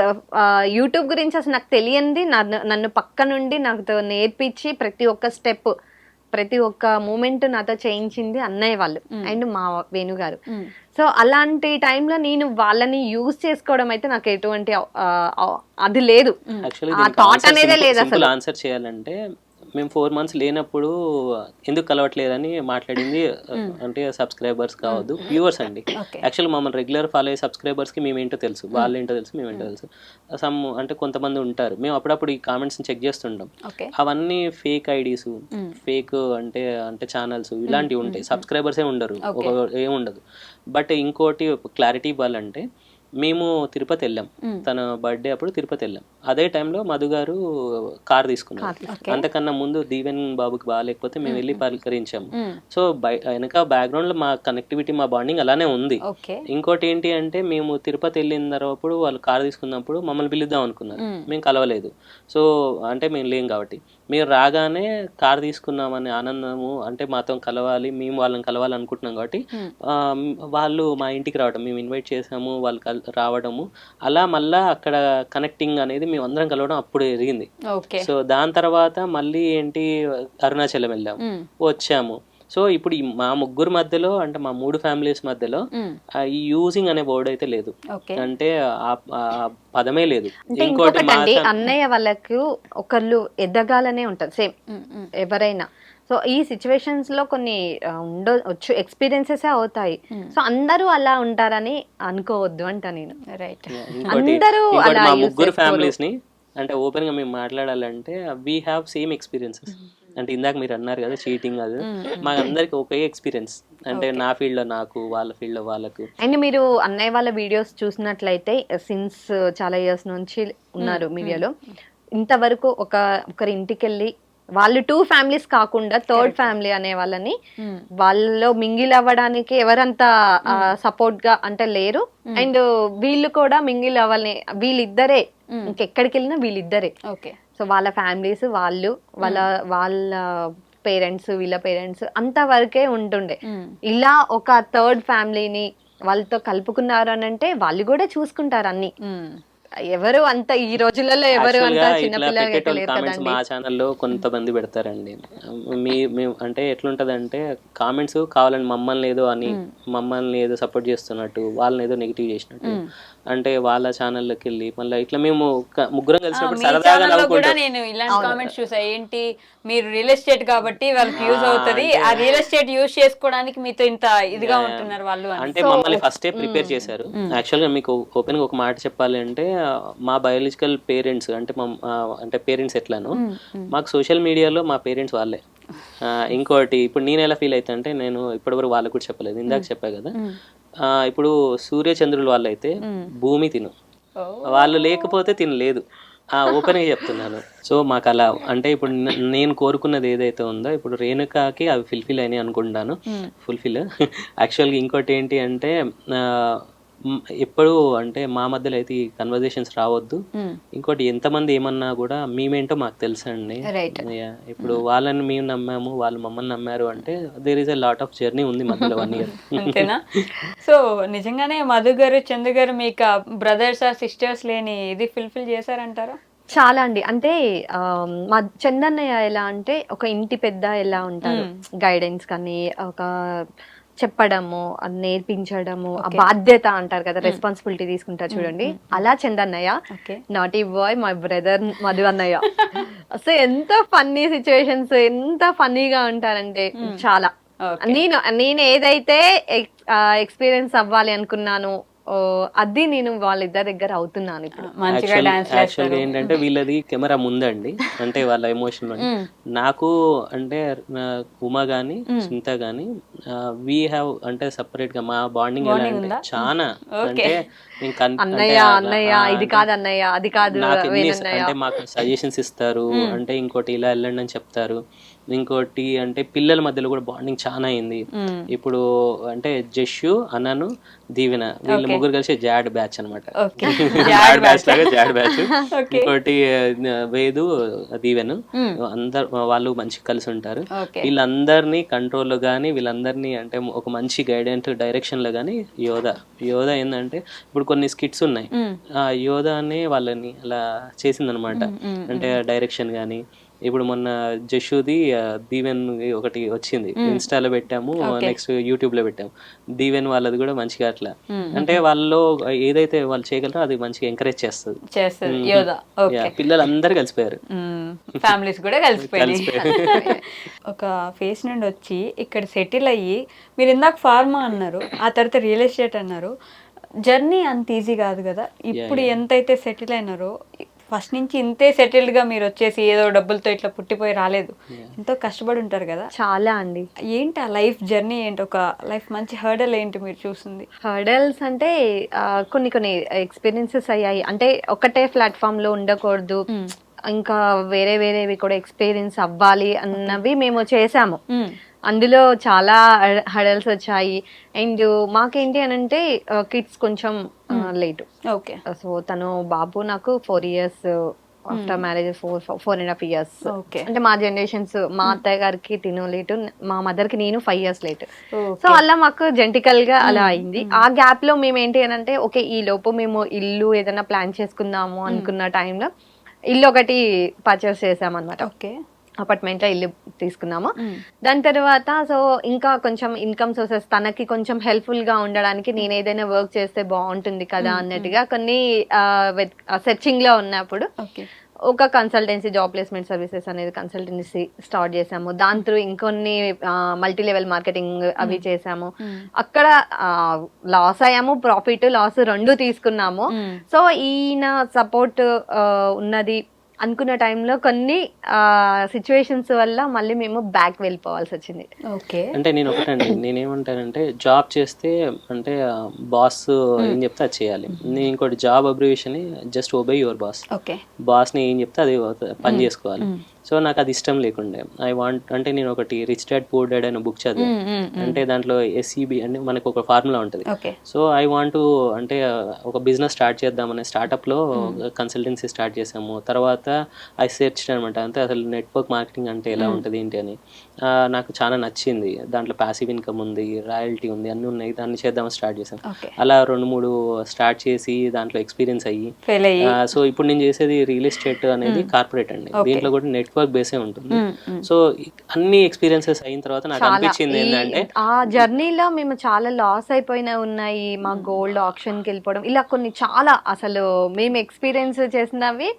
YouTube గురించి అసలు నాకు తెలియంది, నన్ను పక్క నుండి నాకు నేర్పించి ప్రతి ఒక్క స్టెప్ ప్రతి ఒక్క మూమెంట్ నాతో చేయించింది అన్నయ్య వాళ్ళు అండ్ మా వేణుగారు. సో అలాంటి టైంలో నేను వాళ్ళని యూజ్ చేసుకోవడం అయితే నాకు ఎటువంటి అది లేదు, ఆ థాట్ అనేదే లేదు అసలు. ఆన్సర్ చేయాలంటే మేము 4 months లేనప్పుడు ఎందుకు కలవట్లేదని మాట్లాడింది అంటే సబ్స్క్రైబర్స్ కావద్దు, వ్యూవర్స్ అండి. యాక్చువల్లీ మమ్మల్ని రెగ్యులర్ ఫాలో అయ్యే సబ్స్క్రైబర్స్కి మేమేంటో తెలుసు, వాళ్ళు ఏంటో తెలుసు, మేమేంటో తెలుసు. అంటే కొంతమంది ఉంటారు, మేము అప్పుడప్పుడు ఈ కామెంట్స్ని చెక్ చేస్తుంటాం, అవన్నీ ఫేక్ ఐడీస్, ఫేక్ అంటే ఛానల్స్ ఇలాంటివి ఉంటాయి, సబ్స్క్రైబర్సే ఉండరు, ఏముండదు. బట్ ఇంకోటి క్లారిటీ ఇవ్వాలంటే, మేము తిరుపతి వెళ్ళాం, తన బర్త్డే అప్పుడు తిరుపతి వెళ్ళాం. అదే టైంలో మధు గారు కార్ తీసుకున్నారు. అంతకన్నా ముందు దీవెన్ బాబుకి బాగాలేకపోతే మేము వెళ్ళి పలకరించాము. సో వెనక బ్యాక్గ్రౌండ్ లో మా కనెక్టివిటీ, మా బాండింగ్ అలానే ఉంది. ఇంకోటి ఏంటి అంటే, మేము తిరుపతి వెళ్ళిన తర్వాత వాళ్ళు కార్ తీసుకున్నప్పుడు మమ్మల్ని పిలుద్దాం అనుకున్నారు, మేము కలవలేదు. సో అంటే మేము లేం కాబట్టి, మీరు రాగానే కార్ తీసుకున్నామనే ఆనందము, అంటే మాతో కలవాలి, మేము వాళ్ళని కలవాలనుకుంటున్నాం కాబట్టి వాళ్ళు మా ఇంటికి రావడం, మేము ఇన్వైట్ చేసాము, వాళ్ళు రావడము, అలా మళ్ళా అక్కడ కనెక్టింగ్ అనేది మేము అందరం కలవడం అప్పుడు జరిగింది. సో దాని తర్వాత మళ్ళీ ఏంటి అరుణాచలం వెళ్ళాము, వచ్చాము. సో ఇప్పుడు మా ముగ్గురు మధ్యలో, అంటే మా 3 ఫ్యామిలీస్ మధ్యలో ఈ యూజింగ్ అనే వర్డ్ అయితే లేదు, అంటే ఆ పదమే లేదు. ఇంకోటి అన్నయ్య వాళ్ళకు ఒకళ్ళు ఎదగాలనే ఉంటది సేమ్ ఎవరైనా. సో ఈ సిచ్యువేషన్స్ లో కొన్ని ఉండొచ్చు, ఎక్స్పీరియన్సెస్ అవుతాయి. సో అందరూ అలా ఉంటారని అనుకోవద్దు అంట నేను. రైట్, అందరూ అలా ముగ్గురు ఫ్యామిలీస్ ని అంటే ఓపెన్ గా మేము మాట్లాడాలంటే, వీ హ్యావ్ సేమ్ ఎక్స్పీరియన్సెస్. అంటే ఇందాక మీరు అన్నారు కదా చీటింగ్, అది మా అందరికి ఒకే ఎక్స్పీరియన్స్. అంటే నా ఫీల్డ్ లో నాకు, వాళ్ళ ఫీల్డ్ లో వాళ్ళకు. అండ్ మీరు అన్నయ్య వాళ్ళ వీడియోస్ చూసినట్లయితే సిన్స్ చాలా ఇయర్స్ నుంచి ఉన్నారు మీడియాలో, ఇంతవరకు ఒకరి ఇంటికి వెళ్ళి వాళ్ళు 2 ఫ్యామిలీస్ కాకుండా 3rd ఫ్యామిలీ అనే వాళ్ళని వాళ్ళలో మింగిల్ అవ్వడానికి ఎవరంతా సపోర్ట్ గా అంటే లేరు. అండ్ వీళ్ళు కూడా మింగిల్ అవ్వాలని, వీళ్ళిద్దరే ఇంకెక్కడికి వెళ్ళినా వీళ్ళిద్దరే. సో వాళ్ళ ఫ్యామిలీస్, వాళ్ళ పేరెంట్స్, వీళ్ళ పేరెంట్స్ అంతవరకే ఉంటుండే. ఇలా ఒక 3rd ఫ్యామిలీని వాళ్ళతో కలుపుకున్నారు అని అంటే వాళ్ళు కూడా చూసుకుంటారు అన్ని. ఎవరు అంత ఈ రోజులలో ఎవరు అంత చిన్నపిల్లలు మా ఛానల్లో కొంతమంది పెడతారండి. మేము అంటే ఎట్లుంటదంటే, కామెంట్స్ కావాలని మమ్మల్ని ఏదో సపోర్ట్ చేస్తున్నట్టు, వాళ్ళని ఏదో నెగిటివ్ చేసినట్టు, అంటే వాళ్ళ ఛానల్లోకి వెళ్ళి మళ్ళీ ఇట్లా మేము ముగ్గురం కలిసినప్పుడు సరదాగా నేను ఇలాంటి కామెంట్స్ చూసా. ఏంటి, మీరు రియల్ ఎస్టేట్ కాబట్టి వాళ్ళకి యూజ్ అవుతుంది, ఆ రియల్ ఎస్టేట్ యూజ్ చేసుకోవడానికి మీతో ఇంత ఇదిగా ఉంటున్నారు వాళ్ళు అంటే మమ్మల్ని ఫస్టే ప్రిపేర్ చేశారు. యాక్చువల్ గా మీకు ఓపెన్ గా ఒక మాట చెప్పాలి అంటే, మా బయాలజికల్ పేరెంట్స్ అంటే పేరెంట్స్ ఎట్లానో, మాకు సోషల్ మీడియాలో మా పేరెంట్స్ వాళ్ళే. ఇంకోటి ఇప్పుడు నేను ఎలా ఫీల్ అవుతా అంటే, నేను ఇప్పటివరకు వాళ్ళకు కూడా చెప్పలేదు, ఇందాక చెప్పా కదా, ఇప్పుడు సూర్య చంద్రులు వాళ్ళు అయితే భూమి తిను, వాళ్ళు లేకపోతే తినలేదు, ఓపెన్గా చెప్తున్నాను. సో మాకు అలా అంటే ఇప్పుడు నేను కోరుకున్నది ఏదైతే ఉందో, ఇప్పుడు రేణుకాకి అవి ఫుల్ఫిల్ అయినాయి అనుకుంటాను. ఫుల్ఫిల్ యాక్చువల్గా ఇంకోటి ఏంటి అంటే, ఎప్పుడు అంటే మా మధ్యలో అయితే ఈ కన్వర్జేషన్స్ రావద్దు. ఇంకోటి ఎంతమంది ఏమన్నా కూడా మేమేంటో మాకు తెలుసండి. ఇప్పుడు వాళ్ళని మేము నమ్మాము, వాళ్ళు మమ్మల్ని నమ్మారు అంటే there is a lot of journey ఉంది మధ్యలో 1 year. అంతేనా? సో నిజంగానే మధు గారు, చందు గారు మీకు బ్రదర్స్ ఆర్ సిస్టర్స్ లేని ఇది ఫుల్ఫిల్ చేశారంటారా? చాలా అండి. అంటే మా చందన్నయ్య ఎలా అంటే ఒక ఇంటి పెద్ద ఎలా ఉంటారు, గైడెన్స్ కానీ ఒక చెప్పడము, అది నేర్పించడము, ఆ బాధ్యత అంటారు కదా, రెస్పాన్సిబిలిటీ తీసుకుంటారు చూడండి, అలా చందన్నయ్య. Naughty boy my brother Madhu అన్నయ్య. అసలు ఎంత ఫన్నీ సిచ్యువేషన్స్, ఎంత ఫన్నీగా ఉంటారంటే చాలా. నేను ఏదైతే ఎక్స్పీరియన్స్ అవ్వాలి అనుకున్నాను అది నేను వాళ్ళిద్దరి దగ్గర అవుతున్నాను ఇప్పుడు. యాక్చువల్గా ఏంటంటే వీళ్ళది కెమెరా ముందండి, అంటే వాళ్ళ ఎమోషన్ నాకు అంటే ఉమా గానీ చింత గానీ వీ హ్యావ్ అంటే సపరేట్ గా మా బాండింగ్ ఎలా అంటే చాలా అంటే అన్నయ్య అన్నయ్య ఇది కాదు అన్నయ్య అది కాదు నాకు అంటే మాకు సజెషన్స్ ఇస్తారు, అంటే ఇంకోటి ఇలా వెళ్ళండి అని చెప్తారు, ఇంకోటి అంటే పిల్లల మధ్యలో కూడా బాండింగ్ చాలా అయింది. ఇప్పుడు అంటే జషు అన్నను దీవెన వీళ్ళు ముగ్గురు కలిసి జాడ్ బ్యాచ్ అనమాట, జాడ్ బ్యాచ్ లాగా జాడ్ బ్యాచ్. ఇంకోటి వేదు దీవెను అందరు వాళ్ళు మంచి కలిసి ఉంటారు. వీళ్ళందరినీ కంట్రోల్ లో గానీ వీళ్ళందరినీ అంటే ఒక మంచి గైడెన్స్ డైరెక్షన్ లో గానీ యోధ ఏంటంటే ఇప్పుడు కొన్ని స్కిట్స్ ఉన్నాయి, ఆ యోధ అనే వాళ్ళని అలా చేసిందనమాట, అంటే డైరెక్షన్ గానీ. ఇప్పుడు మొన్న జషుది దీవెన్ ఒకటి వచ్చింది, ఇన్స్టాలో పెట్టాము, నెక్స్ట్ యూట్యూబ్ లో పెట్టాము. దీవెన్ వాళ్ళది కూడా మంచిగా అట్లా అంటే వాళ్ళు ఏదైతే వాళ్ళు చేయగలరో అది మంచిగా ఎంకరేజ్ చేస్తుంది. పిల్లలు అందరు కలిసిపోయారు, ఫ్యామిలీస్ కూడా కలిసిపోయారు. ఒక ఫేస్ నుండి వచ్చి ఇక్కడ సెటిల్ అయ్యి, మీరు ఇందాక ఫార్మా అన్నారు, ఆ తర్వాత రియల్ ఎస్టేట్ అన్నారు. జర్నీ అంత ఈజీ కాదు కదా. ఇప్పుడు ఎంతైతే సెటిల్ అయినారో, ఫస్ట్ నుంచి ఇంతే సెటిల్డ్ గా మీరు వచ్చేసి ఏదో డబ్బులతో ఇట్లా పుట్టిపోయి రాలేదు, ఎంతో కష్టపడి ఉంటారు కదా. చాలా అండి. ఏంటి ఆ లైఫ్ జర్నీ ఏంటి, ఒక లైఫ్ మంచి హర్డల్ ఏంటి మీరు చూస్తుంది? హర్డల్స్ అంటే కొన్ని కొన్ని ఎక్స్పీరియన్సెస్ అయ్యాయి. అంటే ఒకటే ప్లాట్ఫామ్ లో ఉండకూడదు, ఇంకా వేరే వేరేవి కూడా ఎక్స్పీరియన్స్ అవ్వాలి అన్నవి మేము చేసాము. అందులో చాలా హడల్స్ వచ్చాయి. అండ్ మాకేంటి అని అంటే కిడ్స్ కొంచెం లేటు. ఓకే. సో తను బాబు నాకు 4 years ఆఫ్టర్ మ్యారేజ్, 4.5 years. అంటే మా జనరేషన్స్, మా అత్తయ్య గారికి తిను లేటు, మా మదర్ కి నేను 5 years లేటు. సో అలా మాకు జెంటికల్ గా అలా అయింది. ఆ గ్యాప్ లో మేము ఏంటి అని అంటే ఓకే ఈ లోపు మేము ఇల్లు ఏదైనా ప్లాన్ చేసుకుందాము అనుకున్న టైంలో ఇల్లు ఒకటి పర్చేస్ చేసామన్నమాట. ఓకే. అపార్ట్మెంట్ లో ఇల్లు తీసుకున్నాము. దాని తర్వాత సో ఇంకా కొంచెం ఇన్కమ్ సోర్సెస్ తనకి కొంచెం హెల్ప్ఫుల్ గా ఉండడానికి నేను ఏదైనా వర్క్ చేస్తే బాగుంటుంది కదా అన్నట్టుగా కొన్ని సెర్చింగ్ లో ఉన్నప్పుడు ఒక కన్సల్టెన్సీ, జాబ్ ప్లేస్మెంట్ సర్వీసెస్ అనేది కన్సల్టెన్సీ స్టార్ట్ చేసాము. దాని త్రూ ఇంకొన్ని మల్టీ లెవెల్ మార్కెటింగ్ అవి చేసాము. అక్కడ లాస్ అయ్యాము, ప్రాఫిట్ లాస్ రెండు తీసుకున్నాము. సో ఈయన సపోర్ట్ ఉన్నది అనుకున్న టైంలో కొన్ని సిచ్యువేషన్స్ వల్ల మళ్ళీ మేము బ్యాక్ వెళ్ళిపోవాల్సి వచ్చింది. ఓకే. అంటే నేను ఒకటండి, నేనేమంటానంటే జాబ్ చేస్తే అంటే బాస్ ఏం చెప్తే అది చేయాలి. నేను ఇంకోటి job abbreviation just obey your boss. బాస్ని ఏం చెప్తే అది పని చేసుకోవాలి. సో నాకు అది ఇష్టం లేకుండే. ఐ వాంట్ అంటే నేను ఒకటి రిచ్ డాడ్ పూర్ డాడ్ అనే బుక్ చదివాను. అంటే దాంట్లో SEB అంటే మనకు ఒక ఫార్ములా ఉంటుంది. సో ఐ వాంట్ అంటే ఒక బిజినెస్ స్టార్ట్ చేద్దామనే స్టార్ట్అప్లో కన్సల్టెన్సీ స్టార్ట్ చేసాము. తర్వాత ఐ సెర్చ్ అనమాట, అంటే అసలు నెట్వర్క్ మార్కెటింగ్ అంటే ఎలా ఉంటుంది ఏంటి అని. నాకు చాలా నచ్చింది. దాంట్లో ప్యాసివ్ ఇన్కమ్ ఉంది, రాయల్టీ ఉంది, అన్నీ ఉన్నాయి. దాన్ని చేద్దామని స్టార్ట్ చేసాం. అలా 2-3 స్టార్ట్ చేసి దాంట్లో ఎక్స్పీరియన్స్ అయ్యి, సో ఇప్పుడు నేను చేసేది రియల్ ఎస్టేట్ అనేది కార్పొరేట్ అండి. దీంట్లో కూడా నెట్వర్క్ బేసే ఉంటుంది. సో అన్ని ఎక్స్పీరియన్సెస్ అయిన తర్వాత నాకు అనిపించింది ఏంటంటే ఆ జర్నీలో మేము చాలా లాస్ అయిపోయినా ఉన్నాయి. మా గోల్డ్ ఆప్షన్ కి వెళ్ళిపోవడం, ఇలా కొన్ని చాలా అసలు మేము ఎక్స్పీరియన్స్ చేసినవి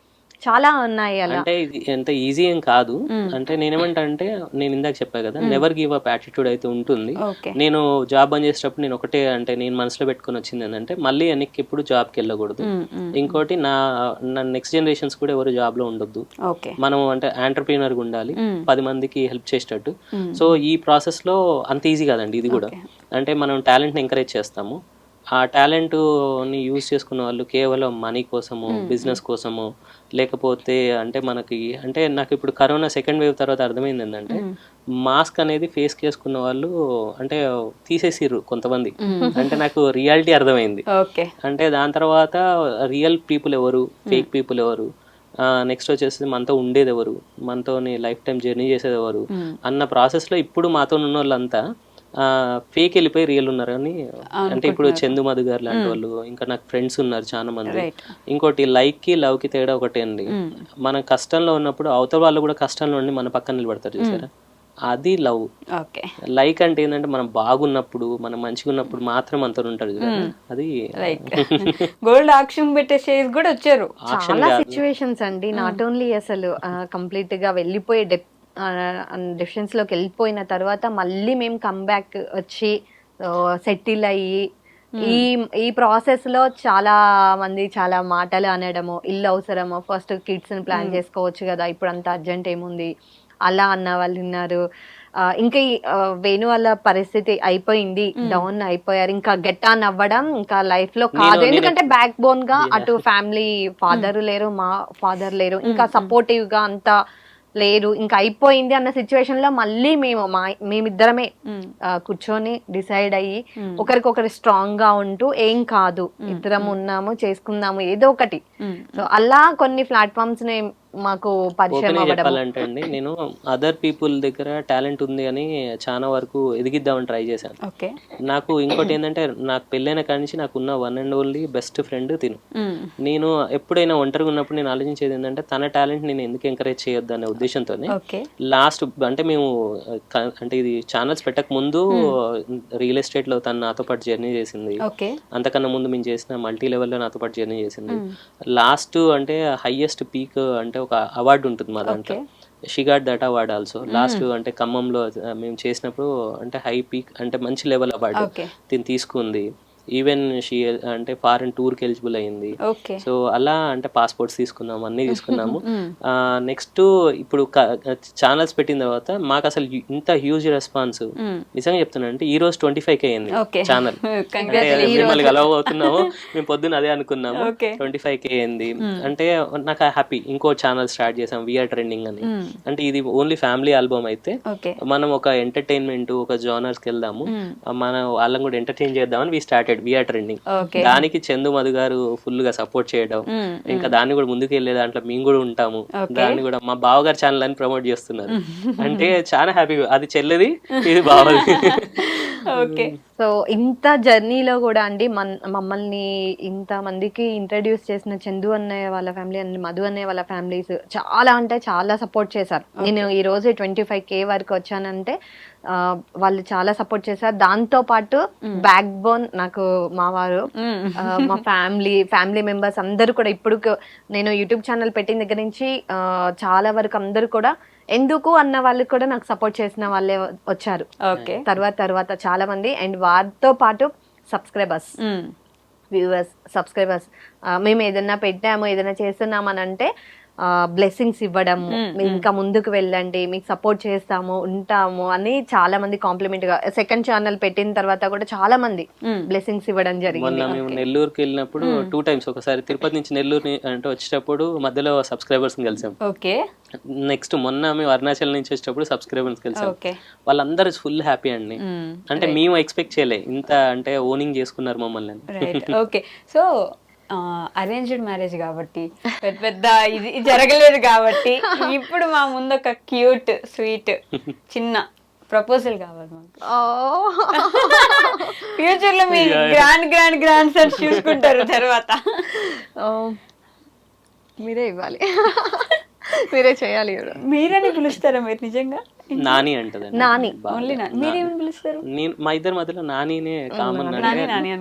చాలా ఉన్నాయి. అలా అంటే ఇది ఎంత ఈజీ ఏం కాదు. అంటే నేనేమంటా అంటే నేను ఇందాక చెప్పా కదా, నెవర్ గివ్ అప్ యాటిట్యూడ్ అయితే ఉంటుంది. నేను జాబ్ బంద్ చేసేటప్పుడు నేను ఒకటే అంటే నేను మనసులో పెట్టుకుని వచ్చింది ఏంటంటే మళ్ళీ వెనక్కి ఎప్పుడు జాబ్కి వెళ్ళకూడదు. ఇంకోటి నా నెక్స్ట్ జనరేషన్స్ కూడా ఎవరు జాబ్ లో ఉండొద్దు. మనం అంటే ఆంటర్ప్రీనర్ గా ఉండాలి, 10 మందికి హెల్ప్ చేసేటట్టు. సో ఈ ప్రాసెస్ లో అంత ఈజీ కాదండి ఇది కూడా. అంటే మనం టాలెంట్ ని ఎంకరేజ్ చేస్తాము, ఆ టాలెంట్ని యూజ్ చేసుకున్న వాళ్ళు కేవలం మనీ కోసము, బిజినెస్ కోసము, లేకపోతే అంటే మనకి అంటే నాకు ఇప్పుడు కరోనా సెకండ్ వేవ్ తర్వాత అర్థమైంది ఏంటంటే మాస్క్ అనేది ఫేస్ చేసుకున్న వాళ్ళు అంటే తీసేసిర్రు కొంతమంది. అంటే నాకు రియాలిటీ అర్థమైంది. అంటే దాని తర్వాత రియల్ పీపుల్ ఎవరు, ఫేక్ పీపుల్ ఎవరు, నెక్స్ట్ వచ్చేసి మనతో ఉండేది ఎవరు, మనతో లైఫ్ టైం జర్నీ చేసేది ఎవరు అన్న ప్రాసెస్లో ఇప్పుడు మాతో ఉన్న వాళ్ళంతా ఫేక్ వెళ్ళిపోయి రియల్ ఉన్నారు అని. అంటే ఇప్పుడు చందు మధు గారు లాంటి వాళ్ళు, ఇంకా నాకు ఫ్రెండ్స్ ఉన్నారు చాలా మంది. ఇంకోటి లైక్ కి లవ్ కి తేడా ఒకటే అండి. మనం కష్టంలో ఉన్నప్పుడు అవతల వాళ్ళు కూడా కష్టంలో ఉండి మన పక్కన నిలబడతారు చూసారా, అది లవ్. లైక్ అంటే ఏంటంటే మనం బాగున్నప్పుడు, మనం మంచిగా ఉన్నప్పుడు మాత్రం అంత ఉంటాడు కదా, అది గోల్డ్ ఆక్షన్ పెట్టే స్టేజ్ కూడా వచ్చారు. చాలా సిచ్యువేషన్స్ అండి, నాట్ ఓన్లీ అసలు కంప్లీట్ గా వెళ్ళిపోయే డెసిషన్స్ లోకి వెళ్ళిపోయిన తర్వాత మళ్ళీ మేము కమ్బ్యాక్ వచ్చి సెటిల్ అయ్యి ఈ ప్రాసెస్ లో చాలా మంది చాలా మాటలు అనడము, ఇల్లు అవసరము, ఫస్ట్ కిడ్స్ ని ప్లాన్ చేసుకోవచ్చు కదా, ఇప్పుడు అంత అర్జెంట్ ఏముంది అలా అన్న వాళ్ళు ఉన్నారు. ఇంకా వేణు వాళ్ళ పరిస్థితి అయిపోయింది, డౌన్ అయిపోయారు, ఇంకా గెట్ ఆన్ అవ్వడం ఇంకా లైఫ్ లో కాదు. ఎందుకంటే బ్యాక్ బోన్ గా అటు ఫ్యామిలీ ఫాదర్ లేరు, మా ఫాదర్ లేరు, ఇంకా సపోర్టివ్ గా అంతా లేరు, ఇంకా అయిపోయింది అన్న సిచ్యువేషన్ లో మళ్ళీ మేమిద్దరమే కూర్చొని డిసైడ్ అయ్యి ఒకరికొకరు స్ట్రాంగ్ గా ఉంటూ ఏం కాదు ఇద్దరం ఉన్నాము చేసుకుందాము ఏదో ఒకటి. సో అలా కొన్ని ప్లాట్ఫామ్స్ ని మాకు పరిచయం చెప్పాలంటే అండి, నేను అదర్ పీపుల్ దగ్గర టాలెంట్ ఉంది అని చాలా వరకు ఎదిగిద్దామని ట్రై చేశాను. నాకు ఇంకోటి ఏంటంటే, నాకు పెళ్ళైన కాడి నుంచి నాకున్న one and only best friend తిను. నేను ఎప్పుడైనా ఒంటరిగా ఉన్నప్పుడు నేను ఆలోచించేది ఏంటంటే, తన టాలెంట్ నేను ఎందుకు ఎంకరేజ్ చేయొద్దు అనే ఉద్దేశంతో లాస్ట్ అంటే మేము అంటే ఇది ఛానల్స్ పెట్టక ముందు రియల్ ఎస్టేట్ లో తను నాతో పాటు జర్నీ చేసింది. అంతకన్నా ముందు మేము చేసిన మల్టీ లెవెల్లో నాతో పాటు జర్నీ చేసింది. లాస్ట్ అంటే హైయెస్ట్ పీక్ అంటే ఒక అవార్డు ఉంటుంది మా దాంట్లో, she got that award also. Last అంటే ఖమ్మంలో మేము చేసినప్పుడు అంటే హై పీక్ అంటే మంచి లెవెల్ అవార్డు దీన్ని తీసుకుంది. ఈవెన్ షీ అంటే ఫారెన్ టూర్కి ఎలిజిబుల్ అయింది. సో అలా అంటే పాస్పోర్ట్స్ తీసుకున్నాము, అన్నీ తీసుకున్నాము. నెక్స్ట్ ఇప్పుడు ఛానల్స్ పెట్టిన తర్వాత మాకు అసలు ఇంత హ్యూజ్ రెస్పాన్స్ నిజంగా చెప్తున్నాను అంటే ఈ రోజు 25K అయింది ఛానల్. మిమ్మల్ని కలవ అవుతున్నాము, మేము పొద్దున్న అదే అనుకున్నాము, 25K అయింది అంటే నాకు హ్యాపీ. ఇంకో ఛానల్ స్టార్ట్ చేసాం వీఆర్ ట్రెండింగ్ అని. అంటే ఇది ఓన్లీ ఫ్యామిలీ ఆల్బమ్ అయితే మనం ఒక ఎంటర్టైన్మెంట్ ఒక జోనర్స్కి వెళ్దాము, మన వాళ్ళని కూడా ఎంటర్టైన్ చేద్దామని వి స్టార్టెడ్ వీఆర్ ట్రెండింగ్. దానికి చందు మధు గారు ఫుల్ గా సపోర్ట్ చేయడం, ఇంకా దాన్ని కూడా ముందుకు వెళ్ళే దాంట్లో మేము కూడా ఉంటాము. దాన్ని కూడా మా బావగారు ఛానల్ అని ప్రమోట్ చేస్తున్నారు. అంటే చాలా హ్యాపీగా, అది చెల్లెది ఇది బావది. సో ఇంత జర్నీలో కూడా అండి మమ్మల్ని ఇంత మందికి ఇంట్రడ్యూస్ చేసిన చందు అన్నయ్య వాళ్ళ ఫ్యామిలీ అండ్ మధు అన్నయ్య వాళ్ళ ఫ్యామిలీస్ చాలా అంటే చాలా సపోర్ట్ చేశారు. నేను ఈ రోజు 25K వరకు వచ్చానంటే వాళ్ళు చాలా సపోర్ట్ చేశారు. దాంతో పాటు బ్యాక్ బోన్ నాకు మా వారు, మా ఫ్యామిలీ మెంబర్స్ అందరూ కూడా. ఇప్పుడు నేను యూట్యూబ్ ఛానల్ పెట్టిన దగ్గర నుంచి చాలా వరకు అందరూ కూడా ఎందుకు అన్న వాళ్ళు కూడా నాకు సపోర్ట్ చేసిన వాళ్ళే వచ్చారు తర్వాత చాలా మంది. అండ్ వారితో పాటు సబ్స్క్రైబర్స్, వ్యూవర్స్, సబ్స్క్రైబర్స్, మేము ఏదైనా పెట్టాము ఏదైనా చేస్తున్నాము అని అంటే బ్లెస్సింగ్స్ ఇవ్వడము, ఇంకా ముందుకు వెళ్ళండి, మీకు సపోర్ట్ చేస్తాము ఉంటాము అని చాలా మంది కాంప్లిమెంట్ గా. సెకండ్ ఛానల్ పెట్టిన తర్వాత కూడా చాలా మంది బ్లెస్సింగ్స్ ఇవ్వడం జరిగింది. మేము నెల్లూరుకి వెళ్ళినప్పుడు 2 times, ఒకసారి తిరుపతి నుంచి నెల్లూరు అంటే వచ్చేటప్పుడు మధ్యలో సబ్స్క్రైబర్స్ కలిసాం. నెక్స్ట్ మొన్న మేము అరుణాచల్ నుంచి వచ్చేటప్పుడు సబ్స్క్రైబర్స్ కలిసాం. వాళ్ళందరూ ఫుల్ హ్యాపీ అండి. అంటే మేము ఎక్స్పెక్ట్ చేయలే ఇంత అంటే ఓనింగ్ చేసుకున్నారు మమ్మల్ని. ఓకే, సో అరేంజ్డ్ మ్యారేజ్ కాబట్టి పెద్ద ఇది జరగలేదు కాబట్టి ఇప్పుడు మా ముందు ఒక క్యూట్ స్వీట్ చిన్న ప్రపోజల్ కావాలి మాకు. ఫ్యూచర్ లో మీ గ్రాండ్ సన్స్ చూసుకుంటారు తర్వాత. మీరే ఇవ్వాలి, మీరే చేయాలి. మీరని పిలుస్తారా మీరు నిజంగా? నాని అంటది. నాని మీరేమని పిలుస్తారు? నేను మా ఇద్దరి మధ్యలో నానినే కామన్.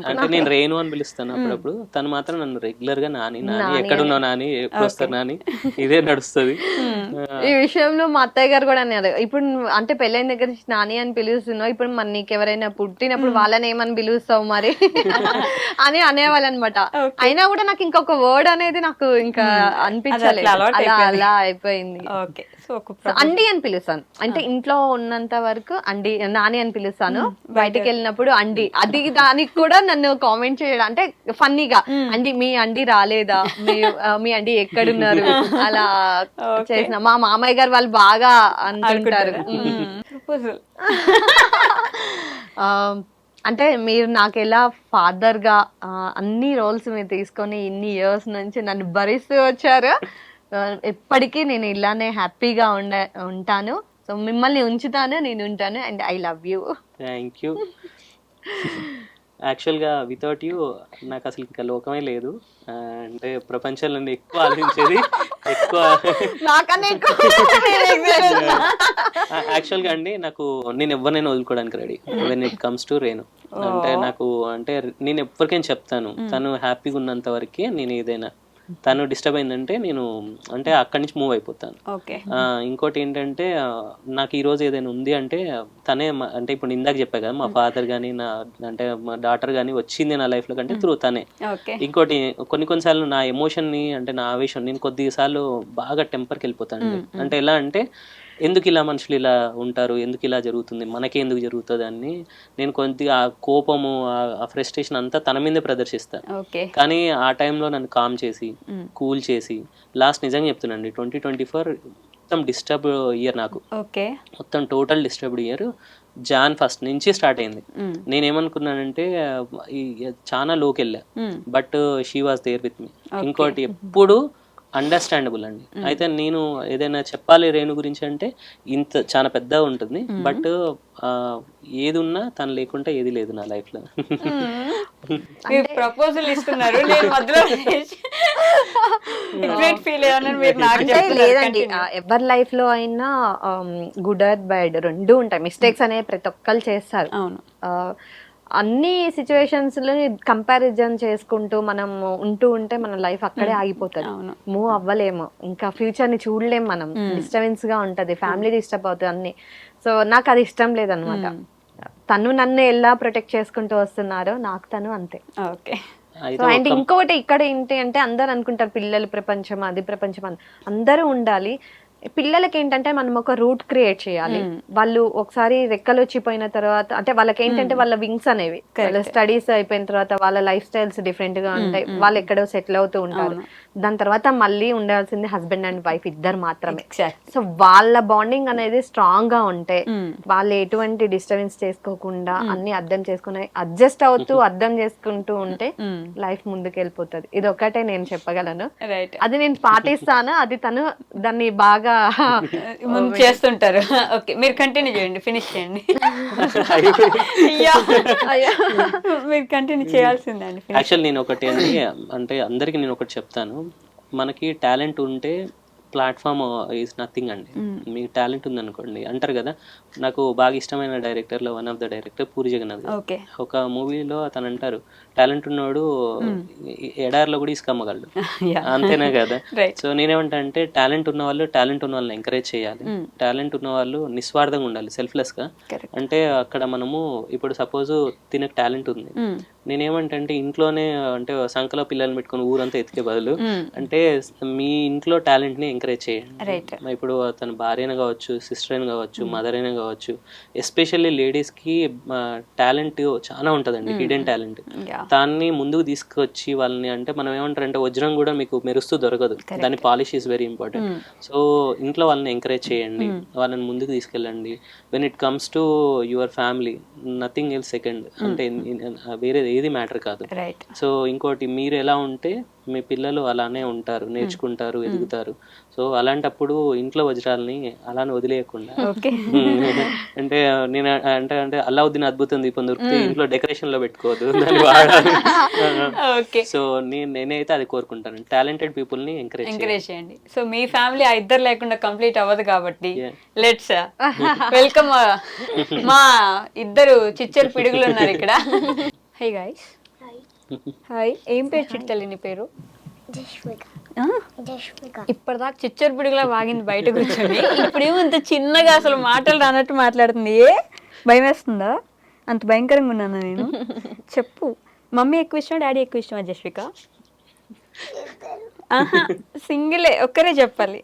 అంటే నేను రేణు అని పిలుస్తాను అప్పుడప్పుడు, తను మాత్రం నన్ను రెగ్యులర్ గా నాని ఎక్కడున్నావు నాని, ఎప్పుడు వస్తారు నాని, ఇదే నడుస్తుంది. ఈ విషయంలో మా అత్తయ్య గారు కూడా అన్నారు, ఇప్పుడు అంటే పెళ్ళైన దగ్గర నుంచి నాని అని పిలుస్తున్నావు, ఇప్పుడు మరి నీకు ఎవరైనా పుట్టినప్పుడు వాళ్ళని ఏమని పిలుస్తావు మరి అని అనేవాళ్ళు అనమాట. అయినా కూడా నాకు ఇంకొక వర్డ్ అనేది నాకు ఇంకా అనిపించలేదు, అలా అయిపోయింది. అండి అని పిలుస్తాను, అంటే ఇంట్లో ఉన్నంత వరకు అండి నాని అని పిలుస్తాను. బయటకు వెళ్ళినప్పుడు అండి, అది దానికి కూడా నన్ను కామెంట్ చేయడం అంటే ఫన్నీగా, అండి మీ అండి రాలేదా, మీ అండి ఎక్కడున్నారు అలా చేసిన. మా మామయ్య గారు వాళ్ళు బాగా అంటుంటారు. అంటే మీరు నాకు ఎలా ఫాదర్ గా అన్ని రోల్స్ మీరు తీసుకొని ఇన్ని ఇయర్స్ నుంచి నన్ను భరిస్తూ వచ్చారు. ఎప్పటికీ నేను ఇలానే హ్యాపీగా ఉంటాను. సో మిమ్మల్ని ఉంచుతాను, నేను ఉంటాను, and I love you. Thank you. యాక్చువల్గా వితౌట్ యూ నాకు అసలు ఇంకా లోకమే లేదు. అంటే ప్రపంచంలో ఎక్కువ ఆలోచించేది ఎక్కువ యాక్చువల్గా అండి. నేను ఎవరినైనా వదులుకోవడానికి ready when it comes to Renu. అంటే అంటే నేను ఎవరికైనా చెప్తాను, తను హ్యాపీగా ఉన్నంత వరకే నేను ఏదైనా. తను డిస్టర్బ్ అయిందంటే నేను అంటే అక్కడి నుంచి మూవ్ అయిపోతాను. ఇంకోటి ఏంటంటే నాకు ఈ రోజు ఏదైనా ఉంది అంటే తనే అంటే ఇప్పుడు ఇందాక చెప్పా కదా, మా ఫాదర్ కానీ అంటే మా డాటర్ కానీ వచ్చింది నా లైఫ్ లో కంటే త్రూ తనే. ఇంకోటి కొన్నిసార్లు నా ఎమోషన్ ని అంటే నా ఆవేశం నేను కొద్దిసార్లు బాగా టెంపర్కి వెళ్ళిపోతాను. అంటే ఎలా అంటే ఎందుకు ఇలా మనుషులు ఇలా ఉంటారు, ఎందుకు ఇలా జరుగుతుంది, మనకే ఎందుకు జరుగుతుంది అని నేను కొద్దిగా ఆ కోపము ఆ ఫ్రస్ట్రేషన్ అంతా తన మీదే ప్రదర్శిస్తాను. కానీ ఆ టైంలో నన్ను కామ్ చేసి కూల్ చేసి లాస్ట్ నిజంగా చెప్తున్నాండి 2024 మొత్తం డిస్టర్బ్ ఇయర్ నాకు. మొత్తం టోటల్ డిస్టర్బ్డ్ ఇయర్. జాన్ 1 నుంచి స్టార్ట్ అయింది. నేనేమనుకున్నానంటే చాలా లోకి వెళ్ళా, but she was there with me. ఇంకోటి ఎప్పుడు అండర్స్టాండబుల్ అండి. అయితే నేను ఏదైనా చెప్పాలి రేణు గురించి అంటే ఇంత చాలా పెద్దగా ఉంటుంది, బట్ ఏది ఉన్నా తను లేకుంటే ఏది లేదు నా లైఫ్ లో. ప్రపోజల్ ఇస్తున్నారు లేదండి. ఎవరి లైఫ్ లో అయినా గుడ్ ఆర్ బ్యాడ్ రెండు ఉంటాయి. మిస్టేక్స్ అనేవి ప్రతి ఒక్కరు చేస్తారు. అన్ని సిచ్యువేషన్స్ లో కంపారిజన్ చేసుకుంటూ మనం ఉంటే మన లైఫ్ అక్కడే ఆగిపోతుంది. మూవ్ అవ్వలేము, ఇంకా ఫ్యూచర్ ని చూడలేము మనం. డిస్టర్బెన్స్ గా ఉంటది, ఫ్యామిలీ డిస్టర్బ్ అవుతుంది అన్ని. సో నాకు అది ఇష్టం లేదనమాట. తను నన్ను ఎలా ప్రొటెక్ట్ చేసుకుంటూ వస్తున్నారో నాకు తను అంతే. సో అండ్ ఇంకొకటి ఇక్కడ ఏంటి అంటే అందరు అనుకుంటారు పిల్లలు ప్రపంచం, అది ప్రపంచం అని. అందరూ ఉండాలి. పిల్లలకి ఏంటంటే మనం ఒక రూట్ క్రియేట్ చేయాలి. వాళ్ళు ఒకసారి రెక్కలు వచ్చిపోయిన తర్వాత అంటే వాళ్ళకి ఏంటంటే వాళ్ళ వింగ్స్ అనేవి వాళ్ళ స్టడీస్ అయిపోయిన తర్వాత వాళ్ళ లైఫ్ స్టైల్స్ డిఫరెంట్ గా ఉంటాయి. వాళ్ళు ఎక్కడో సెటిల్ అవుతూ ఉంటారు. దాని తర్వాత మళ్ళీ ఉండాల్సింది హస్బెండ్ అండ్ వైఫ్ ఇద్దరు మాత్రమే. సో వాళ్ళ బాండింగ్ అనేది స్ట్రాంగ్ గా ఉంటే వాళ్ళు ఎటువంటి డిస్టర్బెన్స్ చేసుకోకుండా అన్ని అర్థం చేసుకుని అడ్జస్ట్ అవుతూ అర్థం చేసుకుంటూ ఉంటే లైఫ్ ముందుకు వెళ్ళిపోతుంది. ఇది ఒకటే నేను చెప్పగలను. అది నేను పాటిస్తాను. అది తను దాన్ని బాగా చేస్తుంటారు. ఓకే, మీరు కంటిన్యూ చేయండి, ఫినిష్ చేయండి. మీరు కంటిన్యూ చేయాల్సిందండి. యాక్చువల్ నేను ఒకటి అంటే అందరికి నేను ఒకటి చెప్తాను, మనకి టాలెంట్ ఉంటే ప్లాట్ఫామ్ ఈజ్ నథింగ్ అండి. మీకు టాలెంట్ ఉందనుకోండి అంటారు కదా. నాకు బాగా ఇష్టమైన డైరెక్టర్లో one of the director Puri Jagannadh. ఒక మూవీలో అతను అంటారు, టాలెంట్ ఉన్నవాడు ఎడారిలో కూడా ఇసుకమ్మగలడు, అంతేనా కదా. సో నేనేమంటా అంటే టాలెంట్ ఉన్న వాళ్ళని ఎంకరేజ్ చేయాలి. టాలెంట్ ఉన్న వాళ్ళు నిస్వార్థంగా ఉండాలి, సెల్ఫ్లెస్ గా. అంటే అక్కడ మనము ఇప్పుడు సపోజ్ తినకు టాలెంట్ ఉంది, నేనేమంటే ఇంట్లోనే అంటే సంకలో పిల్లల్ని పెట్టుకుని ఊరంతా ఎతికే బదులు అంటే మీ ఇంట్లో టాలెంట్ ని ఎంకరేజ్ చేయండి. ఇప్పుడు తన భార్య అయినా కావచ్చు, సిస్టర్ అయినా కావచ్చు, మదర్ అయినా కావచ్చు. ఎస్పెషల్లీ లేడీస్ కి టాలెంట్ చాలా ఉంటదండి, హిడెన్ టాలెంట్. దాన్ని ముందుకు తీసుకొచ్చి వాళ్ళని అంటే మనం ఏమంటారంటే వజ్రం కూడా మీకు మెరుస్తూ దొరకదు, దాని polish is very important. So ఇంట్లో వాళ్ళని ఎంకరేజ్ చేయండి, వాళ్ళని ముందుకు తీసుకెళ్ళండి. When it comes to your family nothing else second. అంటే వేరే ఏది మ్యాటర్ కాదు. సో ఇంకోటి మీరు ఎలా ఉంటే మీ పిల్లలు అలానే ఉంటారు, నేర్చుకుంటారు, ఎదుగుతారు. సో అలాంటప్పుడు ఇంట్లో వజ్రాలని అలానే వదిలేయకుండా అంటే నేను అంటే అల్లావుద్దీన్ అద్భుతం దీపం దొరికితే ఇంట్లో డెకరేషన్ లో పెట్టుకోవద్దు, దాన్ని వాడాలి. సో నేనైతే అది కోరుకుంటాను, టాలెంటెడ్ పీపుల్ ని ఎంకరేజ్ చేయండి. సో మీ ఫ్యామిలీ ఆ ఇద్దరు లేకుండా కంప్లీట్ అవ్వదు కాబట్టి లెట్స్ వెల్కమ్ మా ఇద్దరు చిచ్చరు పిడుగులు ఉన్నారు ఇక్కడ. Hey guys, hi. ఏం పేరు చిట్టలి నీ పేరు? ఇప్పటిదాకా చిచ్చరు పిడుగులా వాగింది బయట కూర్చొని, ఇప్పుడేమో ఇంత చిన్నగా అసలు మాటలు రానట్టు మాట్లాడుతుంది. భయం వేస్తుందా? అంత భయంకరంగా ఉన్నానా నేను? చెప్పు. మమ్మీ ఎక్కువ ఇష్టమా, డాడీ ఎక్కువ ఇష్టమా జస్విక? ఆహా, సింగిలే, ఒక్కరే చెప్పాలి.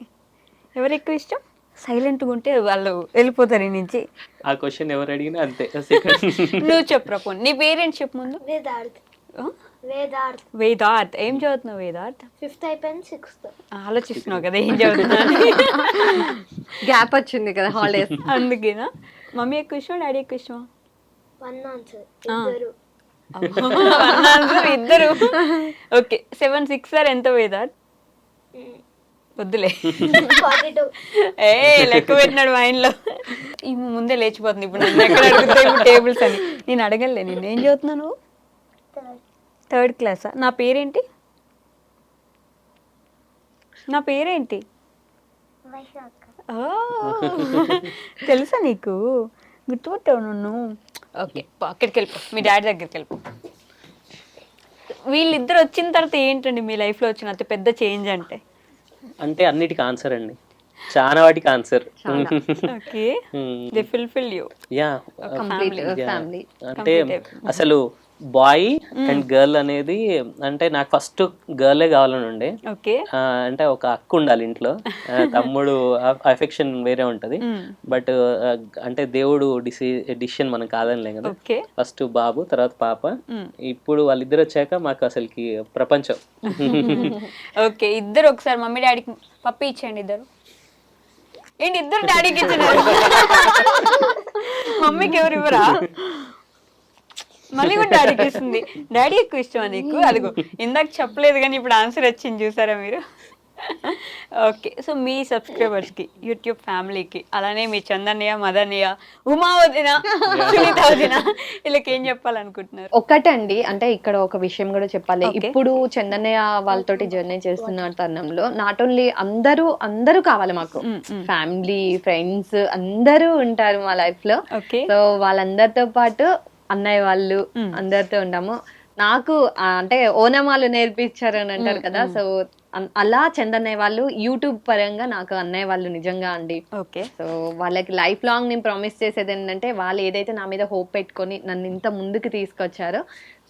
ఎవరు ఎక్కువ ఇష్టం? సైలెంట్గా ఉంటే వాళ్ళు వెళ్ళిపోతారు ఈ నుంచి. ఆ క్వశ్చన్ ఎవరు అడిగినా అంతే. నువ్వు చెప్పరా పోనీ, నీ పేరేంటి చెప్పు ముందు. వేదార్థ్. ఏం చదువుతున్నావు వేదార్థ్? 5th అయిపోయింది, 6th. ఆలోచిస్తున్నావు కదా ఏం చదువుతున్నా. గ్యాప్ వచ్చింది కదా హాలిడేస్, అందుకేనా? మమ్మీ ఎక్కువ ఇష్టమా, డాడీ ఎక్కువ ఇష్టమా? ఇద్దరు. ఓకే, 7 6 ఎంత వేదార్థ్? వద్దులే ఏ లెక్క పెట్టినాడు మైండ్లో ఈ ముందే లేచిపోతుంది ఇప్పుడు నన్ను ఎక్కడ అడుగుతా ఇప్పుడు టేబుల్స్ అని నేను అడగలే నేను ఏం చదువుతున్నాను 3rd క్లాసా నా పేరేంటి తెలుసా నీకు గుర్తుపట్టావు నన్ను ఓకే అక్కడికి వెళ్ళిపో మీ డాడీ దగ్గరికి వెళ్ళిపో వీళ్ళిద్దరు వచ్చిన తర్వాత ఏంటండి మీ లైఫ్లో వచ్చిన అతి పెద్ద చేంజ్ అంటే అన్నిటికీ ఆన్సర్ అండి, చాలా వాటికి answer. Okay they fulfil you yeah family అంటే అసలు బాయ్ అండ్ గర్ల్ అనేది అంటే నాకు ఫస్ట్ గర్లే కావాలని ఉండే. అంటే ఒక అక్క ఉండాలి ఇంట్లో, తమ్ముడు అఫెక్షన్ వేరే ఉంటది. బట్ అంటే దేవుడు డిసిషన్ మనం కాదనిలే కదా, ఫస్ట్ బాబు తర్వాత పాప. ఇప్పుడు వాళ్ళిద్దరు వచ్చాక మాకు అసలుకి ప్రపంచం. ఓకే ఇద్దరు ఒకసారి మమ్మీ డాడీకి పప్పి ఇచ్చేయండి. ఏంటి ఇద్దరు డాడీకి ఇచ్చినారు, మమ్మీకి ఎవరు ఇవ్వరా? మళ్ళీ కూడా డాడీకి ఇస్తుంది. డాడీ ఎక్కువ ఇష్టమా నీకు? అదిగో ఇందాక చెప్పలేదు కానీ ఇప్పుడు ఆన్సర్ వచ్చింది చూసారా మీరు. ఓకే సో మీ సబ్స్క్రైబర్స్కి, యూట్యూబ్ ఫ్యామిలీకి, అలానే మీ చందన్నయ్య, మదన్నయ్య, ఉమా వదిన, సునీత వదిన, వీళ్ళకి ఏం చెప్పాలనుకుంటున్నారు? ఒకటండి, అంటే ఇక్కడ ఒక విషయం కూడా చెప్పాలి. ఇప్పుడు చందన్నయ్య వాళ్ళతోటి జర్నీ చేస్తున్న తరుణంలో నాట్ ఓన్లీ అందరూ కావాలి మాకు, ఫ్యామిలీ ఫ్రెండ్స్ అందరూ ఉంటారు మా లైఫ్ లో. సో వాళ్ళందరితో పాటు అన్నయ్య వాళ్ళు అందరితో ఉంటాము. నాకు అంటే ఓనమాలు నేర్పించారు అని అంటారు కదా, సో అలా చందన్నయ్య వాళ్ళు యూట్యూబ్ పరంగా నాకు అన్నయ్య వాళ్ళు నిజంగా అండి. సో వాళ్ళకి లైఫ్ లాంగ్ నేను ప్రామిస్ చేసేది ఏంటంటే, వాళ్ళు ఏదైతే నా మీద హోప్ పెట్టుకొని నన్ను ఇంత ముందుకు తీసుకొచ్చారో,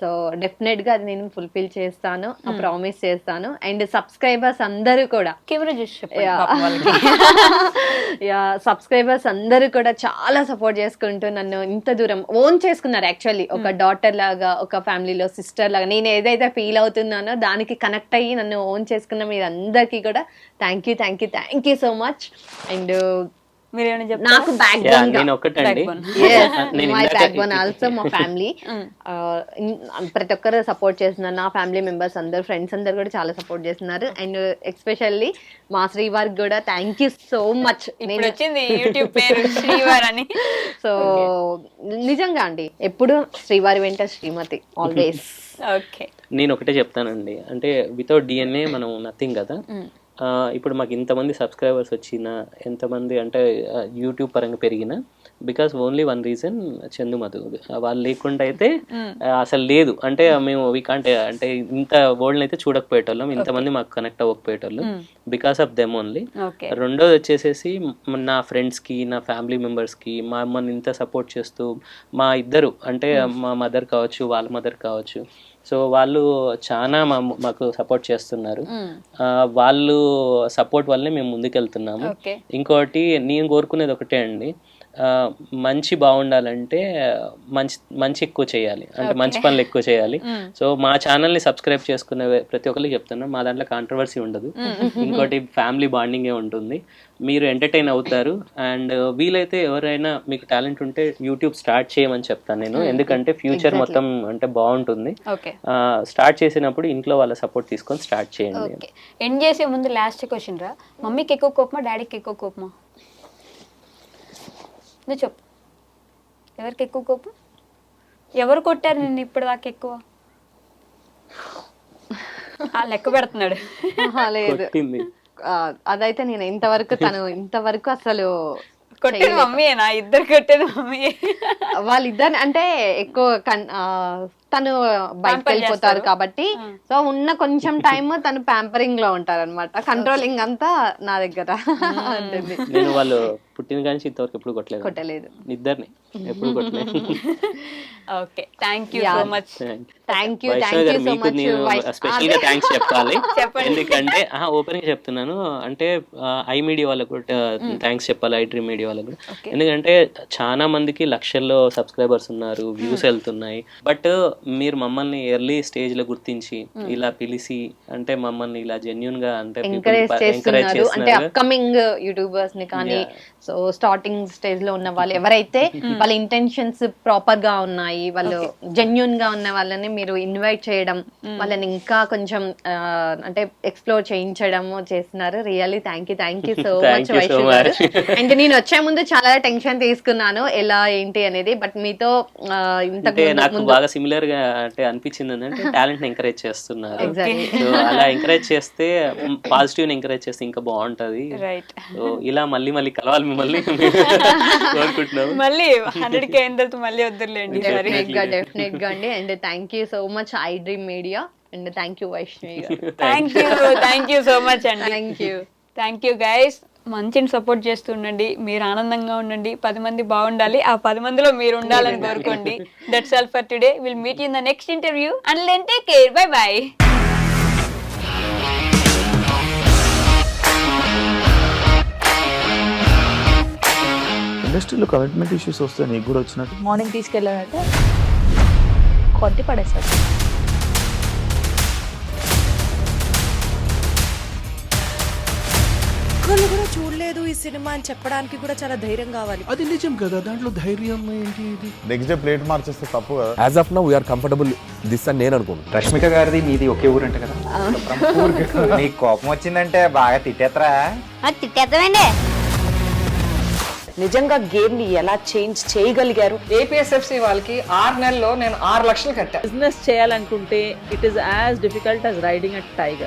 సో డెఫినెట్ గా అది నేను ఫుల్ఫిల్ చేస్తాను, ప్రామిస్ చేస్తాను. అండ్ సబ్స్క్రైబర్స్ అందరూ కూడా సబ్స్క్రైబర్స్ అందరూ కూడా చాలా సపోర్ట్ చేసుకుంటూ నన్ను ఇంత దూరం ఓన్ చేసుకున్నారు. యాక్చువల్లీ ఒక డాటర్ లాగా, ఒక ఫ్యామిలీలో సిస్టర్ లాగా నేను ఏదైతే ఫీల్ అవుతున్నానో దానికి కనెక్ట్ అయ్యి నన్ను ఓన్ చేసుకున్న మీరు అందరికీ కూడా thank you so much. And నాకు ఆల్సో మా ఫ్యామిలీ ప్రతి ఒక్కరు సపోర్ట్ చేస్తున్నారు. నా ఫ్యామిలీ మెంబర్స్ అందరు, ఫ్రెండ్స్ అందరు కూడా చాలా సపోర్ట్ చేస్తున్నారు. అండ్ ఎస్పెషల్లీ మా శ్రీవారికి కూడా thank you so much. So నిజంగా అండి, ఎప్పుడు శ్రీవారి వెంట శ్రీమతి ఆల్వేస్. నేను ఒకటే చెప్తానండి, అంటే వితౌట్ DNA మనం నథింగ్ కదా. ఇప్పుడు మాకు ఇంతమంది సబ్స్క్రైబర్స్ వచ్చిన, ఎంతమంది అంటే యూట్యూబ్ పరంగా పెరిగిన, because only one reason Chandu Madhu. వాళ్ళు లేకుండా అయితే అసలు లేదు. అంటే మేము అంటే ఇంత వరల్డ్ అయితే చూడకపోయేటోళ్ళం, ఇంతమంది మాకు కనెక్ట్ అవ్వకపోయేటోళ్ళం, బికాస్ ఆఫ్ దెమ్ ఓన్లీ. రెండోది వచ్చేసేసి నా ఫ్రెండ్స్కి, నా ఫ్యామిలీ మెంబర్స్కి, మా అమ్మని ఇంత సపోర్ట్ చేస్తూ, మా ఇద్దరు అంటే మా మదర్ కావచ్చు, వాళ్ళ మదర్ కావచ్చు, సో వాళ్ళు చాలా మాకు సపోర్ట్ చేస్తున్నారు. వాళ్ళు సపోర్ట్ వల్లనే మేము ముందుకెళ్తున్నాము. ఇంకోటి నేను కోరుకునేది ఒకటే అండి, మంచి బాగుండాలంటే మంచి ఎక్కువ చేయాలి, అంటే మంచి పనులు ఎక్కువ చేయాలి. సో మా ఛానల్ని సబ్స్క్రైబ్ చేసుకునే ప్రతి ఒక్కరికి చెప్తున్నాం, మా దాంట్లో కాంట్రవర్సీ ఉండదు. ఇంకోటి ఫ్యామిలీ బాండింగే ఉంటుంది, మీరు ఎంటర్టైన్ అవుతారు. అండ్ వీలైతే ఎవరైనా మీకు టాలెంట్ ఉంటే యూట్యూబ్ స్టార్ట్ చేయమని చెప్తాను నేను, ఎందుకంటే ఫ్యూచర్ మొత్తం అంటే బాగుంటుంది. స్టార్ట్ చేసినప్పుడు ఇంట్లో వాళ్ళ సపోర్ట్ తీసుకొని స్టార్ట్ చేయండి. ఎండ్ చేసే ముందు లాస్ట్ క్వశ్చన్ రా, మమ్మీకి ఎక్కువ కోపమా, డాడీకి ఎక్కువ కోపమా? నువ్వు చెప్పు, ఎవరికి ఎక్కువ కోపం? ఎవరు కొట్టారు నిన్ను ఇప్పటిదాకా ఎక్కువ? లెక్క పెడుతున్నాడు. లేదు, అదైతే నేను ఇంతవరకు అసలు కొట్టేది మమ్మీయేనా? ఇద్దరు కొట్టేది మమ్మీ. వాళ్ళిద్దరు అంటే ఎక్కువ తను బయటకు వెళ్ళిపోతారు కాబట్టి, సో ఉన్న కొంచెం టైం తను ప్యాంపరింగ్ లో ఉంటారు అనమాట. కంట్రోలింగ్ అంతా నా దగ్గర ఉంటుంది. నేను వాళ్ళు పుట్టిన కానీ ఇంతవరకు ఎప్పుడు కొట్టలేదు ఇద్దరిని, ఎప్పుడు కొట్టలేదు. Okay, thank you so much. Thank you so much. Special గా థ్యాంక్స్ చెప్పాలి, ఎందుకంటే ఓపెన్ గా చెప్తున్నాను, అంటే ఐ మీడియా వాళ్ళకు కూడా థ్యాంక్స్ చెప్పాలి, ఐ డ్రీమ్ మీడియా వాళ్ళకు. ఎందుకంటే చాలా మందికి లక్షల్లో సబ్స్క్రైబర్స్ ఉన్నారు, వ్యూస్ వెళ్తున్నాయి, బట్ మీరు మమ్మల్ని ఎర్లీ స్టేజ్ లో గుర్తించి ఇలా పిలిచి అంటే మమ్మల్ని ఇలా జెన్యున్ గా అంటే ఎంకరేజ్ చేస్తున్నారు. అంటే అప్కమింగ్ యూట్యూబర్స్ ని కానీ సో స్టార్టింగ్ స్టేజ్ లో ఉన్న వాళ్ళు ఎవరైతే వాళ్ళ ఇంటెన్షన్స్ ప్రాపర్ గా ఉన్నాయి, వాళ్ళు జెన్యున్ గా ఉన్న వాళ్ళని మీరు ఇన్వైట్ చేయడం, వాళ్ళని ఇంకా కొంచెం అంటే ఎక్స్ప్లోర్ చేయించడం చేస్తున్నారు. Really thank you so much Vaishnavi గారు. అండ్ నేను వచ్చే ముందు చాలా టెన్షన్ తీసుకున్నాను ఎలా ఏంటి అనేది, బట్ మీతో నాకు బాగా సిమిలర్ గా అంటే అనిపించింది అంటే టాలెంట్ ని ఎంకరేజ్ చేస్తున్నారు. సో అలా ఎంకరేజ్ చేస్తే పాజిటివ్ ఎంకరేజ్ చేస్తే ఇంకా బాగుంటది. సో ఇలా మళ్ళీ మళ్ళీ కలవాలి మిమ్మల్ని కోరుకుంటున్నాం. మళ్ళీ 100K అయిన తర్వాత మళ్ళీ వద్దులేండి. డెఫినెట్ గా అండి. And thank you so much I dream media. And thank you Vaishnavi గారు. థ్యాంక్ యూ సో మచ్ అండి. Thank you guys. మంచిని సపోర్ట్ చేస్తూ ఉండండి, మీరు ఆనందంగా ఉండండి, 10 మంది బాగుండాలి, ఆ 10 మందిలో మీరు ఉండాలని కోరుకోండి. That's all for today. Will meet you in the next interview. Until then take care. Bye bye. ఇండస్ట్రీలో కమిట్మెంట్ ఇష్యూస్ వస్తే నీకు కూడా వచ్చినట్టు మార్నింగ్ తీసుకెళ్ళాలంటే కొట్టి పడేసాడు. ఒక్కళ్ళు కూడా చూడలేదు ఈ సినిమా అని చెప్పడానికి కూడా చాలా ధైర్యం కావాలి. అది నిజం కదా, దాంట్లో ధైర్యం ఏంటి? ఇది నెక్స్ట్ డే ప్లేట్ మార్చేస్తే తప్పు కదా. As of now we are comfortable this అని నేను అనుకుంటున్నాను. రష్మిక గారిది మీది ఒకే ఊరంట కదా? నీకు కోపం వచ్చిందంటే బాగా తిట్టేత్తరా? తిట్టేద్దామండి. నిజంగా గేమ్ ని ఎలా చేంజ్ చేయగలిగారు? ఏపీఎస్ఎఫ్సి వాళ్ళకి 6 నెలల్లో నేను 6 లక్షలు కట్టా. బిజినెస్ చేయాలనుకుంటే it is as difficult as riding a tiger.